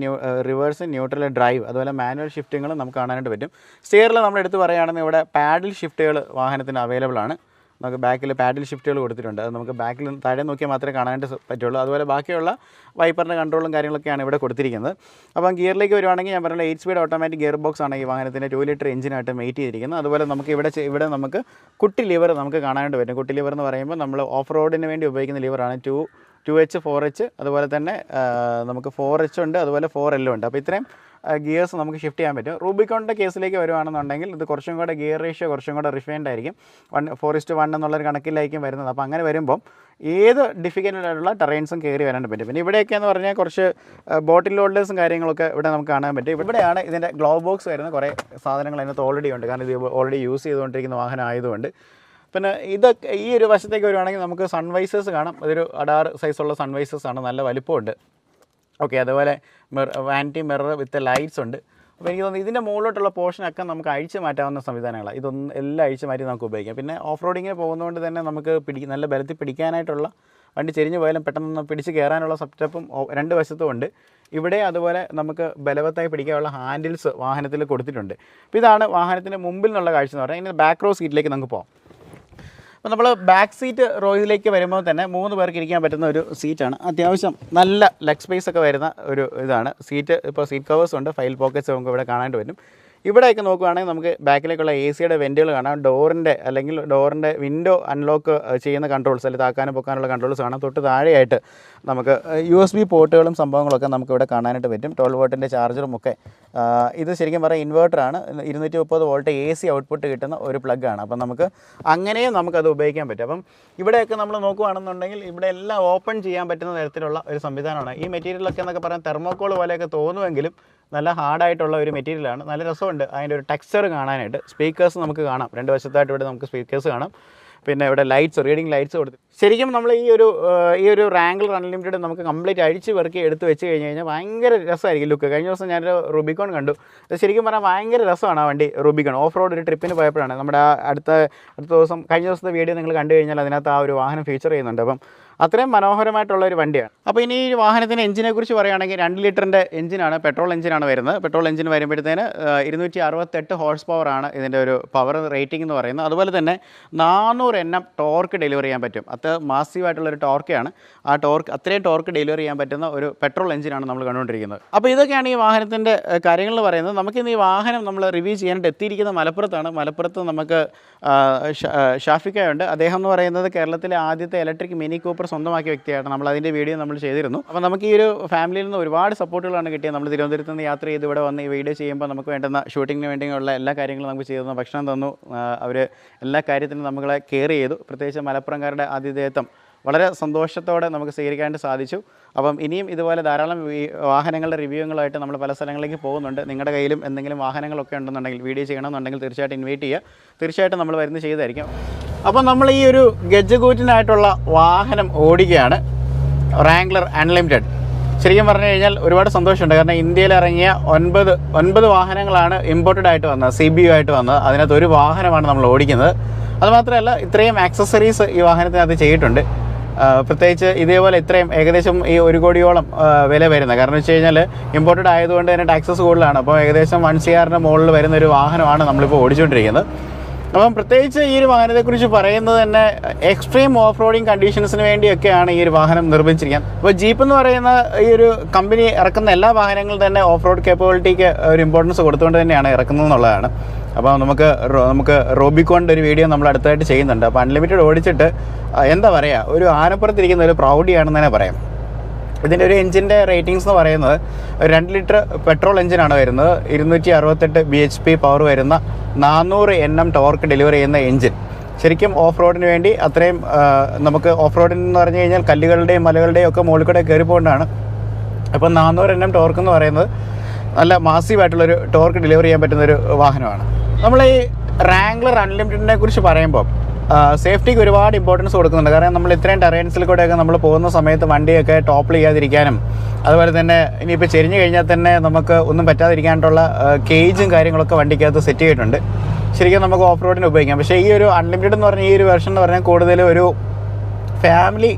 reverse, neutral, drive, അതുപോലെ മാനുവൽ ഷിഫ്റ്റുകൾ നമുക്ക് കാണാനായിട്ട് പറ്റും. സ്റ്റിയറിൽ നമ്മൾ എടുത്ത് പറയുകയാണെങ്കിൽ ഇവിടെ പാഡിൽ ഷിഫ്റ്റുകൾ വാഹനത്തിന് അവൈലബിൾ ആണ്. നമുക്ക് ബാക്കിൽ പാഡിൽ ഷിഫ്റ്റുകൾ കൊടുത്തിട്ടുണ്ട്. അത് നമുക്ക് ബാക്കിൽ താഴെ നോക്കിയാൽ മാത്രമേ കാണാനായിട്ട് പറ്റുള്ളൂ. അതുപോലെ ബാക്കിയുള്ള വൈപ്പറിൻ്റെ കൺട്രോളും കാര്യങ്ങളൊക്കെയാണ് ഇവിടെ കൊടുത്തിരിക്കുന്നത്. അപ്പം ഗിയറിലേക്ക് വരുവാണെങ്കിൽ ഞാൻ പറഞ്ഞ 8 സ്പീഡ് ഓട്ടോമാറ്റിക് ഗിയർ ബോക്സ് ആണ് ഈ വാഹനത്തിൻ്റെ 2 ലിറ്റർ എഞ്ചിനായിട്ട് മെയ്റ്റ് ചെയ്തിരിക്കുന്നത്. അതുപോലെ നമുക്ക് ഇവിടെ നമുക്ക് കുട്ടി ലിവർ നമുക്ക് കാണാനായിട്ട് പറ്റും. കുട്ടി ലിവർ എന്ന് പറയുമ്പോൾ നമ്മൾ ഓഫ് റോഡിന് വേണ്ടി ഉപയോഗിക്കുന്ന ലിവറാണ്. 2H 4H, അതുപോലെ തന്നെ നമുക്ക് 4H ഉണ്ട്, അതുപോലെ 4L ഉണ്ട്. അപ്പോൾ ഇത്രയും ഗിയേഴ്സ് നമുക്ക് ഷിഫ്റ്റ് ചെയ്യാൻ പറ്റും. റൂബിക്കോണിൻ്റെ കേസിലേക്ക് വരുവാണെന്നുണ്ടെങ്കിൽ ഇത് കുറച്ചും കൂടെ ഗിയർ റേഷ്യോ കുറച്ചും കൂടെ റിഫൈൻഡ് ആയിരിക്കും. 4:1 എന്നുള്ളൊരു കണക്കിലായിരിക്കും വരുന്നത്. അപ്പോൾ അങ്ങനെ വരുമ്പം ഏത് ഡിഫിക്കൽട്ടായിട്ടുള്ള ടെറൈൻസും കയറി വരാനായിട്ട് പറ്റും. പിന്നെ ഇവിടെയൊക്കെ എന്ന് പറഞ്ഞാൽ കുറച്ച് ബോട്ടിൽ ഹോൾഡേഴ്സും കാര്യങ്ങളൊക്കെ ഇവിടെ നമുക്ക് കാണാൻ പറ്റും. ഇവിടെയാണ് ഇതിൻ്റെ ഗ്ലോ ബോക്സ് വരുന്ന കുറേ സാധനങ്ങൾ അതിനകത്ത് ഓൾറെഡി ഉണ്ട്. കാരണം ഇത് ഓൾറെഡി യൂസ് ചെയ്തുകൊണ്ടിരിക്കുന്ന വാഹനം ആയതുകൊണ്ട്. പിന്നെ ഇതൊക്കെ ഈ ഒരു വശത്തേക്ക് വരുവാണെങ്കിൽ നമുക്ക് സൺവൈസേഴ്സ് കാണാം. അതൊരു 16 സൈസുള്ള സൺവൈസേഴ്സ് ആണ്, നല്ല വലിപ്പമുണ്ട്. ഓക്കെ, അതുപോലെ വാനിറ്റി മിറർ വിത്ത് ലൈറ്റ്സ് ഉണ്ട്. അപ്പോൾ എനിക്ക് തോന്നുന്നു ഇതിൻ്റെ മുകളിലോട്ടുള്ള പോർഷനൊക്കെ നമുക്ക് അഴിച്ച് മാറ്റാവുന്ന സംവിധാനങ്ങളാണ്. ഇതൊന്നും എല്ലാം അഴിച്ച് മാറ്റി നമുക്ക് ഉപയോഗിക്കാം. പിന്നെ ഓഫ് റോഡിങ്ങിന് പോകുന്നതുകൊണ്ട് തന്നെ നമുക്ക് നല്ല ബലത്തിൽ പിടിക്കാനായിട്ടുള്ള, വണ്ടി ചെരിഞ്ഞ് പോയാലും പെട്ടെന്ന് പിടിച്ച് കയറാനുള്ള സെറ്റപ്പും രണ്ട് വശത്തും ഉണ്ട്. ഇവിടെ അതുപോലെ നമുക്ക് ബലവത്തായി പിടിക്കാനുള്ള ഹാൻഡിൽസ് വാഹനത്തിൽ കൊടുത്തിട്ടുണ്ട്. അപ്പോൾ ഇതാണ് വാഹനത്തിൻ്റെ മുമ്പിൽ നിന്നുള്ള കാഴ്ച എന്ന് പറഞ്ഞാൽ. ഇനി ബാക്ക് റോ സീറ്റിലേക്ക് നമുക്ക് പോകാം. അപ്പോൾ നമ്മൾ ബാക്ക് സീറ്റ് റോയിലേക്ക് വരുമ്പോൾ തന്നെ 3 പേർക്ക് ഇരിക്കാൻ പറ്റുന്ന ഒരു സീറ്റാണ്. അത്യാവശ്യം നല്ല ലെഗ് സ്പേസ് ഒക്കെ വരുന്ന ഒരു ഇതാണ് സീറ്റ്. ഇപ്പോൾ സീറ്റ് കവേഴ്സ് ഉണ്ട്, ഫയൽ പോക്കറ്റ്സ് നമുക്ക് ഇവിടെ കാണാനായിട്ട് പറ്റും. ഇവിടെയൊക്കെ നോക്കുകയാണെങ്കിൽ നമുക്ക് ബാക്കിലേക്കുള്ള AC വെൻറ്റുകൾ കാണാം. ഡോറിൻ്റെ വിൻഡോ അൺലോക്ക് ചെയ്യുന്ന കൺട്രോൾസ്, അല്ലെങ്കിൽ താക്കാനും പൊക്കാനുള്ള കൺട്രോൾസ് കാണാം. തൊട്ട് താഴെയായിട്ട് നമുക്ക് USB പോർട്ടുകളും സംഭവങ്ങളൊക്കെ നമുക്ക് ഇവിടെ കാണാനായിട്ട് പറ്റും. 12 വോൾട്ടിൻ്റെ ചാർജറും ഒക്കെ. ഇത് ശരിക്കും പറയാം ഇൻവേർട്ടറാണ്. 230 വോൾട്ട് AC ഔട്ട്പുട്ട് കിട്ടുന്ന ഒരു പ്ലഗ്ഗാണ്. അപ്പം നമുക്ക് അങ്ങനെയും നമുക്കത് ഉപയോഗിക്കാൻ പറ്റും. അപ്പം ഇവിടെയൊക്കെ നമ്മൾ നോക്കുകയാണെന്നുണ്ടെങ്കിൽ ഇവിടെ എല്ലാം ഓപ്പൺ ചെയ്യാൻ പറ്റുന്ന തരത്തിലുള്ള ഒരു സംവിധാനമാണ്. ഈ മെറ്റീരിയലൊക്കെ എന്നൊക്കെ പറയാൻ തെർമോക്കോൾ പോലെയൊക്കെ തോന്നുമെങ്കിലും നല്ല ഹാർഡായിട്ടുള്ള ഒരു മെറ്റീരിയലാണ്. നല്ല രസമുണ്ട് അതിൻ്റെ ഒരു ടെക്സ്ചർ കാണാനായിട്ട്. സ്പീക്കേഴ്സ് നമുക്ക് കാണാം. രണ്ട് വശത്തായിട്ട് ഇവിടെ നമുക്ക് സ്പീക്കേഴ്സ് കാണാം. പിന്നെ ഇവിടെ ലൈറ്റ്സ്, റീഡിങ് ലൈറ്റ്സ് കൊടുത്തു. ശരിക്കും നമ്മൾ ഈ ഒരു റാംഗ്ലർ അൺലിമിറ്റഡ് നമുക്ക് കംപ്ലീറ്റ് അഴിച്ച് പെറുക്കി എടുത്ത് വെച്ച് കഴിഞ്ഞ് കഴിഞ്ഞാൽ ഭയങ്കര രസമായിരിക്കും ലുക്ക്. കഴിഞ്ഞ ദിവസം ഞാനൊരു റൂബിക്കോൺ കണ്ടു. അത് ശരിക്കും പറഞ്ഞാൽ ഭയങ്കര രസമാണ് ആ വണ്ടി. റൂബിക്കോൺ ഓഫ് റോഡ് ഒരു ട്രിപ്പിന് പോയപ്പോഴാണ് നമ്മുടെ അടുത്ത ദിവസം കഴിഞ്ഞ ദിവസത്തെ വീഡിയോ നിങ്ങൾ കണ്ടു കഴിഞ്ഞാൽ അതിനകത്ത് ആ ഒരു വാഹനം ഫീച്ചർ ചെയ്യുന്നുണ്ട്. അപ്പം അത്രയും മനോഹരമായിട്ടുള്ള ഒരു വണ്ടിയാണ്. അപ്പോൾ ഇനി ഈ വാഹനത്തിൻ്റെ എഞ്ചിനെ കുറിച്ച് പറയുകയാണെങ്കിൽ 2 ലിറ്ററിൻ്റെ എഞ്ചിനാണ്, പെട്രോൾ എഞ്ചിനാണ് വരുന്നത്. പെട്രോൾ എഞ്ചിൻ വരുമ്പോഴത്തേന് 268 ഹോഴ്സ് പവറാണ് ഇതിൻ്റെ ഒരു പവർ റേറ്റിംഗ് എന്ന് പറയുന്നത്. അതുപോലെ തന്നെ 400 Nm ടോർക്ക് ഡെലിവർ ചെയ്യാൻ പറ്റും. അത് മാസീവായിട്ടുള്ളൊരു ടോർക്കാണ്. ആ ടോർക്ക്, അത്രയും ടോർക്ക് ഡെലിവർ ചെയ്യാൻ പറ്റുന്ന ഒരു പെട്രോൾ എഞ്ചിനാണ് നമ്മൾ കണ്ടുകൊണ്ടിരിക്കുന്നത്. അപ്പോൾ ഇതൊക്കെയാണ് ഈ വാഹനത്തിൻ്റെ കാര്യങ്ങൾ എന്ന് പറയുന്നത്. നമുക്കിന്ന് ഈ വാഹനം നമ്മൾ റിവ്യൂ ചെയ്യാനായിട്ട് എത്തിയിരിക്കുന്ന മലപ്പുറത്താണ്. മലപ്പുറത്ത് നമുക്ക് ഷാഫിക്കയുണ്ട്. അദ്ദേഹം എന്ന് പറയുന്നത് കേരളത്തിലെ ആദ്യത്തെ ഇലക്ട്രിക് മിനി കൂപ്പർ സ്വന്തമാക്കിയ വ്യക്തിയാണ്. നമ്മൾ അതിൻ്റെ വീഡിയോ നമ്മൾ ചെയ്തിരുന്നു. അപ്പോൾ നമുക്ക് ഈ ഒരു ഫാമിലിയിൽ നിന്ന് ഒരുപാട് സപ്പോർട്ടുകളാണ് കിട്ടിയത്. നമ്മൾ തിരുവനന്തപുരത്ത് നിന്ന് യാത്ര ചെയ്ത് ഇവിടെ വന്ന് ഈ വീഡിയോ ചെയ്യുമ്പോൾ നമുക്ക് വേണ്ടുന്ന ഷൂട്ടിങ്ങിന് വേണ്ടിയുള്ള എല്ലാ കാര്യങ്ങളും നമുക്ക് ചെയ്തു തന്നു. ഭക്ഷണം തന്നു. അവർ എല്ലാ കാര്യത്തിനും നമ്മളെ കെയർ ചെയ്തു. പ്രത്യേകിച്ച് മലപ്പുറംകാരുടെ ആതിഥേയത്വം വളരെ സന്തോഷത്തോടെ നമുക്ക് സ്വീകരിക്കാനായിട്ട് സാധിച്ചു. അപ്പം ഇനിയും ഇതുപോലെ ധാരാളം വാഹനങ്ങളുടെ റിവ്യൂകളായിട്ട് നമ്മൾ പല സ്ഥലങ്ങളിലേക്ക് പോകുന്നുണ്ട്. നിങ്ങളുടെ കയ്യിലും എന്തെങ്കിലും വാഹനങ്ങളൊക്കെ ഉണ്ടെന്നുണ്ടെങ്കിൽ വീഡിയോ ചെയ്യണമെന്നുണ്ടെങ്കിൽ തീർച്ചയായിട്ടും ഇൻവൈറ്റ് ചെയ്യുക. തീർച്ചയായിട്ടും നമ്മൾ വരുന്നത് ചെയ്തായിരിക്കും. അപ്പം നമ്മൾ ഈ ഒരു ഗജകൂറ്റിനായിട്ടുള്ള വാഹനം ഓടിക്കുകയാണ്, റാംഗ്ലർ അൺലിമിറ്റഡ്. ശരിക്കും പറഞ്ഞു കഴിഞ്ഞാൽ ഒരുപാട് സന്തോഷമുണ്ട്. കാരണം ഇന്ത്യയിൽ ഇറങ്ങിയ 9 വാഹനങ്ങളാണ് ഇമ്പോർട്ടഡ് ആയിട്ട് വന്നത്, CBU ആയിട്ട് വന്നത്. അതിനകത്ത് ഒരു വാഹനമാണ് നമ്മൾ ഓടിക്കുന്നത്. അതുമാത്രമല്ല, ഇത്രയും ആക്സസറീസ് ഈ വാഹനത്തിനകത്ത് ചെയ്തിട്ടുണ്ട്. പ്രത്യേകിച്ച് ഇതേപോലെ ഇത്രയും ഏകദേശം ഈ 1 കോടിയോളം വില വരുന്നത്. കാരണം വെച്ച് കഴിഞ്ഞാൽ ഇമ്പോർട്ടഡ് ആയതുകൊണ്ട് തന്നെ ടാക്സസ് കൂടുതലാണ്. അപ്പോൾ ഏകദേശം 1 CR മുകളിൽ വരുന്നൊരു വാഹനമാണ് നമ്മളിപ്പോൾ ഓടിച്ചുകൊണ്ടിരിക്കുന്നത്. അപ്പം പ്രത്യേകിച്ച് ഈ ഒരു വാഹനത്തെക്കുറിച്ച് പറയുന്നത് തന്നെ എക്സ്ട്രീം ഓഫ് റോഡിങ് കണ്ടീഷൻസിന് വേണ്ടിയൊക്കെയാണ് ഈ ഒരു വാഹനം നിർമ്മിച്ചിരിക്കുന്നത്. അപ്പോൾ ജീപ്പ് എന്ന് പറയുന്ന ഈ ഒരു കമ്പനി ഇറക്കുന്ന എല്ലാ വാഹനങ്ങളും തന്നെ ഓഫ് റോഡ് കേപ്പബിലിറ്റിക്ക് ഒരു ഇമ്പോർട്ടൻസ് കൊടുത്തുകൊണ്ട് തന്നെയാണ് ഇറക്കുന്നത് എന്നുള്ളതാണ്. അപ്പോൾ നമുക്ക് റോബിക്കോണിൻ്റെ ഒരു വീഡിയോ നമ്മൾ അടുത്തായിട്ട് ചെയ്യുന്നുണ്ട്. അപ്പോൾ അൺലിമിറ്റഡ് ഓടിച്ചിട്ട് എന്താ പറയുക, ഒരു ആനപ്പുറത്തിരിക്കുന്ന ഒരു പ്രൗഡിയാണെന്ന് തന്നെ പറയാം. ഇതിൻ്റെ ഒരു എഞ്ചിൻ്റെ റേറ്റിംഗ്സ് എന്ന് പറയുന്നത് 2 ലിറ്റർ പെട്രോൾ എഞ്ചിനാണ് വരുന്നത്. 268 bhp പവർ വരുന്ന 400 Nm ടോർക്ക് ഡെലിവർ ചെയ്യുന്ന എഞ്ചിൻ. ശരിക്കും ഓഫ് റോഡിന് വേണ്ടി അത്രയും നമുക്ക് ഓഫ് റോഡിന് എന്ന് പറഞ്ഞു കഴിഞ്ഞാൽ കല്ലുകളുടെയും മലകളുടെയും ഒക്കെ മുകളിൽ കൂടെ കയറി പോകേണ്ടതാണ്. അപ്പോൾ 400 Nm ടോർക്ക് എന്ന് പറയുന്നത് നല്ല മാസീവായിട്ടുള്ളൊരു ടോർക്ക് ഡെലിവർ ചെയ്യാൻ പറ്റുന്നൊരു വാഹനമാണ്. നമ്മൾ ഈ റാംഗ്ലർ അൺലിമിറ്റഡിനെ കുറിച്ച് പറയുമ്പോൾ സേഫ്റ്റിക്ക് ഒരുപാട് ഇമ്പോർട്ടൻസ് കൊടുക്കുന്നുണ്ട്. കാരണം നമ്മൾ ഇത്രയും ടെറൈൻസിൽ കൂടെയൊക്കെ നമ്മൾ പോകുന്ന സമയത്ത് വണ്ടിയൊക്കെ ടോപ്പിൽ ചെയ്യാതിരിക്കാനും, അതുപോലെ തന്നെ ഇനിയിപ്പോൾ ചെരിഞ്ഞു കഴിഞ്ഞാൽ തന്നെ നമുക്ക് ഒന്നും പറ്റാതിരിക്കാനായിട്ടുള്ള കേജും കാര്യങ്ങളൊക്കെ വണ്ടിക്കകത്ത് സെറ്റ് ചെയ്തിട്ടുണ്ട്. ശരിക്കും നമുക്ക് ഓഫ് റോഡിന് ഉപയോഗിക്കാം. പക്ഷേ ഈ ഒരു അൺലിമിറ്റഡ് എന്ന് പറഞ്ഞാൽ ഈ ഒരു വെർഷൻ എന്ന് പറഞ്ഞാൽ കൂടുതൽ ഒരു ഫാമിലി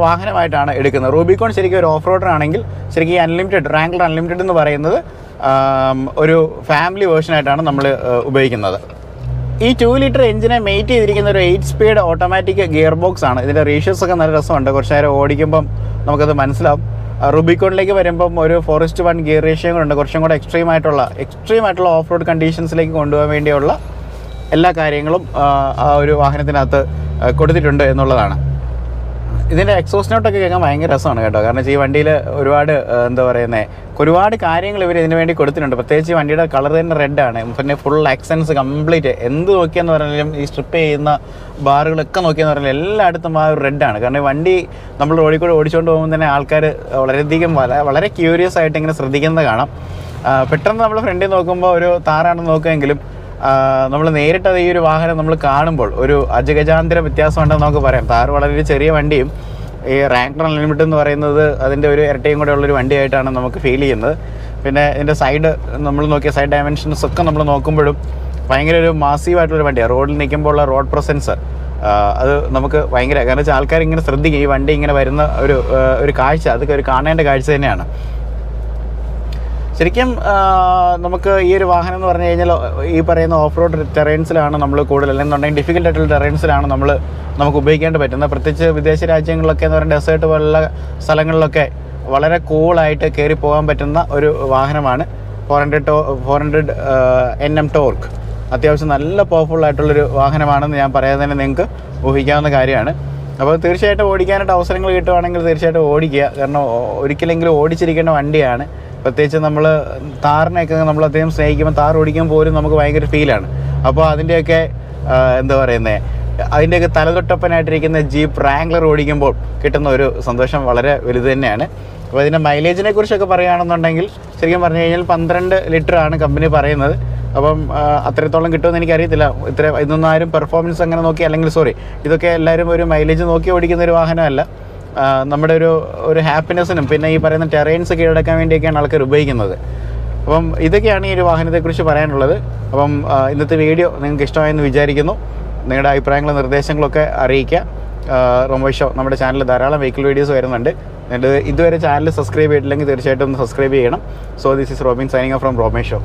വാഹനമായിട്ടാണ് എടുക്കുന്നത്. റൂബിക്കോൺ ശരിക്കും ഒരു ഓഫ് റോഡർ ആണെങ്കിൽ ശരിക്കും ഈ അൺലിമിറ്റഡ്, റാംഗ്ലർ അൺലിമിറ്റഡ് എന്ന് പറയുന്നത് ഒരു ഫാമിലി വേർഷനായിട്ടാണ് നമ്മൾ ഉപയോഗിക്കുന്നത്. ഈ 2 ലിറ്റർ എഞ്ചിനെ മെയ്റ്റ് ചെയ്തിരിക്കുന്ന ഒരു 8 സ്പീഡ് ഓട്ടോമാറ്റിക് ഗിയർ ബോക്സ് ആണ്. ഇതിൻ്റെ റേഷ്യോസ് ഒക്കെ നല്ല രസമുണ്ട്. കുറച്ച് നേരം ഓടിക്കുമ്പം നമുക്കത് മനസ്സിലാവും. റൂബിക്കോണിലേക്ക് വരുമ്പം ഒരു 4:1 ഗിയർ റേഷ്യോ കൂടെ ഉണ്ട്. കുറച്ചും കൂടെ എക്സ്ട്രീം ആയിട്ടുള്ള ഓഫ് റോഡ് കണ്ടീഷൻസിലേക്ക് കൊണ്ടുപോകാൻ വേണ്ടിയുള്ള എല്ലാ കാര്യങ്ങളും ആ ഒരു വാഹനത്തിനകത്ത് കൊടുത്തിട്ടുണ്ട് എന്നുള്ളതാണ്. ഇതിൻ്റെ എക്സോസ്റ്റ് നോട്ടൊക്കെ കേൾക്കാൻ ഭയങ്കര രസമാണ് കേട്ടോ. കാരണം ഈ വണ്ടിയിൽ ഒരുപാട് കാര്യങ്ങൾ ഇവർ ഇതിന് വേണ്ടി കൊടുത്തിട്ടുണ്ട്. പ്രത്യേകിച്ച് ഈ വണ്ടിയുടെ കളർ തന്നെ റെഡാണ്. പിന്നെ ഫുൾ ആക്സൻസ് കംപ്ലീറ്റ് എന്ത് നോക്കിയെന്ന് പറഞ്ഞാലും ഈ സ്ട്രിപ്പ് ചെയ്യുന്ന ബാറുകളൊക്കെ നോക്കിയെന്ന് പറഞ്ഞാൽ എല്ലായിടത്തും ആ ഒരു റെഡാണ്. കാരണം ഈ വണ്ടി നമ്മൾ റോഡിൽ കൂടെ ഓടിച്ചുകൊണ്ട് പോകുമ്പോൾ തന്നെ ആൾക്കാർ വളരെയധികം വളരെ ക്യൂരിയസ് ആയിട്ട് ഇങ്ങനെ ശ്രദ്ധിക്കുന്നത് കാണാം. പെട്ടെന്ന് നമ്മൾ ഫ്രണ്ടിൽ നോക്കുമ്പോൾ ഒരു താറാണെന്ന് നോക്കുമെങ്കിലും നമ്മൾ നേരിട്ട് ഈ ഒരു വാഹനം നമ്മൾ കാണുമ്പോൾ ഒരു അജഗജാന്തര വ്യത്യാസമുണ്ടെന്ന് നമുക്ക് പറയാം. താർ വളരെ ചെറിയ വണ്ടിയും ഈ റാംഗ്ലർ അൺലിമിറ്റഡ് എന്ന് പറയുന്നത് അതിൻ്റെ ഒരു ഇരട്ടയും കൂടെ ഉള്ളൊരു വണ്ടിയായിട്ടാണ് നമുക്ക് ഫീൽ ചെയ്യുന്നത്. പിന്നെ ഇതിൻ്റെ സൈഡ് നമ്മൾ നോക്കിയ സൈഡ് ഡയമെൻഷൻസ് ഒക്കെ നമ്മൾ നോക്കുമ്പോഴും ഭയങ്കര ഒരു മാസീവായിട്ടുള്ളൊരു വണ്ടിയാണ്. റോഡിൽ നിൽക്കുമ്പോൾ ഉള്ള റോഡ് പ്രസൻസ് അത് നമുക്ക് ഭയങ്കര, കാരണം വെച്ചാൽ ആൾക്കാർ ഇങ്ങനെ ശ്രദ്ധിക്കും. ഈ വണ്ടി ഇങ്ങനെ വരുന്ന ഒരു കാഴ്ച, അതൊക്കെ ഒരു കാണേണ്ട കാഴ്ച തന്നെയാണ്. ശരിക്കും നമുക്ക് ഈ ഒരു വാഹനം എന്ന് പറഞ്ഞു കഴിഞ്ഞാൽ ഈ പറയുന്ന ഓഫ് റോഡ് ടെറൈൻസിലാണ് നമ്മൾ കൂടുതൽ, അല്ലെന്നുണ്ടെങ്കിൽ ഡിഫിക്കൽട്ട് ആയിട്ടുള്ള ടെറൈൻസിലാണ് നമുക്ക് ഉപയോഗിക്കേണ്ടി പറ്റുന്നത്. പ്രത്യേകിച്ച് വിദേശ രാജ്യങ്ങളിലൊക്കെ എന്ന് പറയുന്നത് ഡെസേർട്ട് പോലുള്ള സ്ഥലങ്ങളിലൊക്കെ വളരെ കൂളായിട്ട് കയറി പോകാൻ പറ്റുന്ന ഒരു വാഹനമാണ്. 400 Nm ടോർക്ക് അത്യാവശ്യം നല്ല പവർഫുൾ ആയിട്ടുള്ളൊരു വാഹനമാണെന്ന് ഞാൻ പറയാതെ തന്നെ നിങ്ങൾക്ക് ഊഹിക്കാവുന്ന കാര്യമാണ്. അപ്പോൾ തീർച്ചയായിട്ടും ഓടിക്കാനായിട്ട് അവസരങ്ങൾ കിട്ടുവാണെങ്കിൽ തീർച്ചയായിട്ടും ഓടിക്കുക. കാരണം ഒരിക്കലെങ്കിലും ഓടിച്ചിരിക്കേണ്ട വണ്ടിയാണ്. പ്രത്യേകിച്ച് നമ്മൾ താറിനെയൊക്കെ നമ്മൾ അത്യാവശ്യം സ്നേഹിക്കുമ്പോൾ താർ ഓടിക്കുമ്പോൾ പോലും നമുക്ക് ഭയങ്കര ഫീലാണ്. അപ്പോൾ അതിൻ്റെയൊക്കെ അതിൻ്റെയൊക്കെ തലതൊട്ടപ്പനായിട്ടിരിക്കുന്ന ജീപ്പ് റാംഗ്ലർ ഓടിക്കുമ്പോൾ കിട്ടുന്ന ഒരു സന്തോഷം വളരെ വലുത് തന്നെയാണ്. അപ്പോൾ ഇതിൻ്റെ മൈലേജിനെ കുറിച്ചൊക്കെ പറയുകയാണെന്നുണ്ടെങ്കിൽ ശരിക്കും പറഞ്ഞു കഴിഞ്ഞാൽ 12 ലിറ്ററാണ് കമ്പനി പറയുന്നത്. അപ്പം അത്രത്തോളം കിട്ടുമെന്ന് എനിക്കറിയത്തില്ല. ഇതൊന്നും ആരും പെർഫോമൻസ് അങ്ങനെ നോക്കി, അല്ലെങ്കിൽ ഇതൊക്കെ എല്ലാവരും ഒരു മൈലേജ് നോക്കി ഓടിക്കുന്ന ഒരു വാഹനമല്ല. നമ്മുടെ ഒരു ഹാപ്പിനെസ്സിനും പിന്നെ ഈ പറയുന്ന ടെറൈൻസ് കീഴടക്കാൻ വേണ്ടിയൊക്കെയാണ് ആൾക്കാർ ഉപയോഗിക്കുന്നത്. അപ്പം ഇതൊക്കെയാണ് ഈ ഒരു വാഹനത്തെക്കുറിച്ച് പറയാനുള്ളത്. അപ്പം ഇന്നത്തെ വീഡിയോ നിങ്ങൾക്ക് ഇഷ്ടമായെന്ന് വിചാരിക്കുന്നു. നിങ്ങളുടെ അഭിപ്രായങ്ങളും നിർദ്ദേശങ്ങളൊക്കെ അറിയിക്കുക. റോമോ ഷോ നമ്മുടെ ചാനലിൽ ധാരാളം വെഹിക്കിൾ വീഡിയോസ് വരുന്നുണ്ട്. ഇതുവരെ ചാനൽ സബ്സ്ക്രൈബ് ചെയ്തിട്ടില്ലെങ്കിൽ തീർച്ചയായിട്ടും ഒന്ന് സബ്സ്ക്രൈബ് ചെയ്യണം. So this is Robin signing off from Romo show.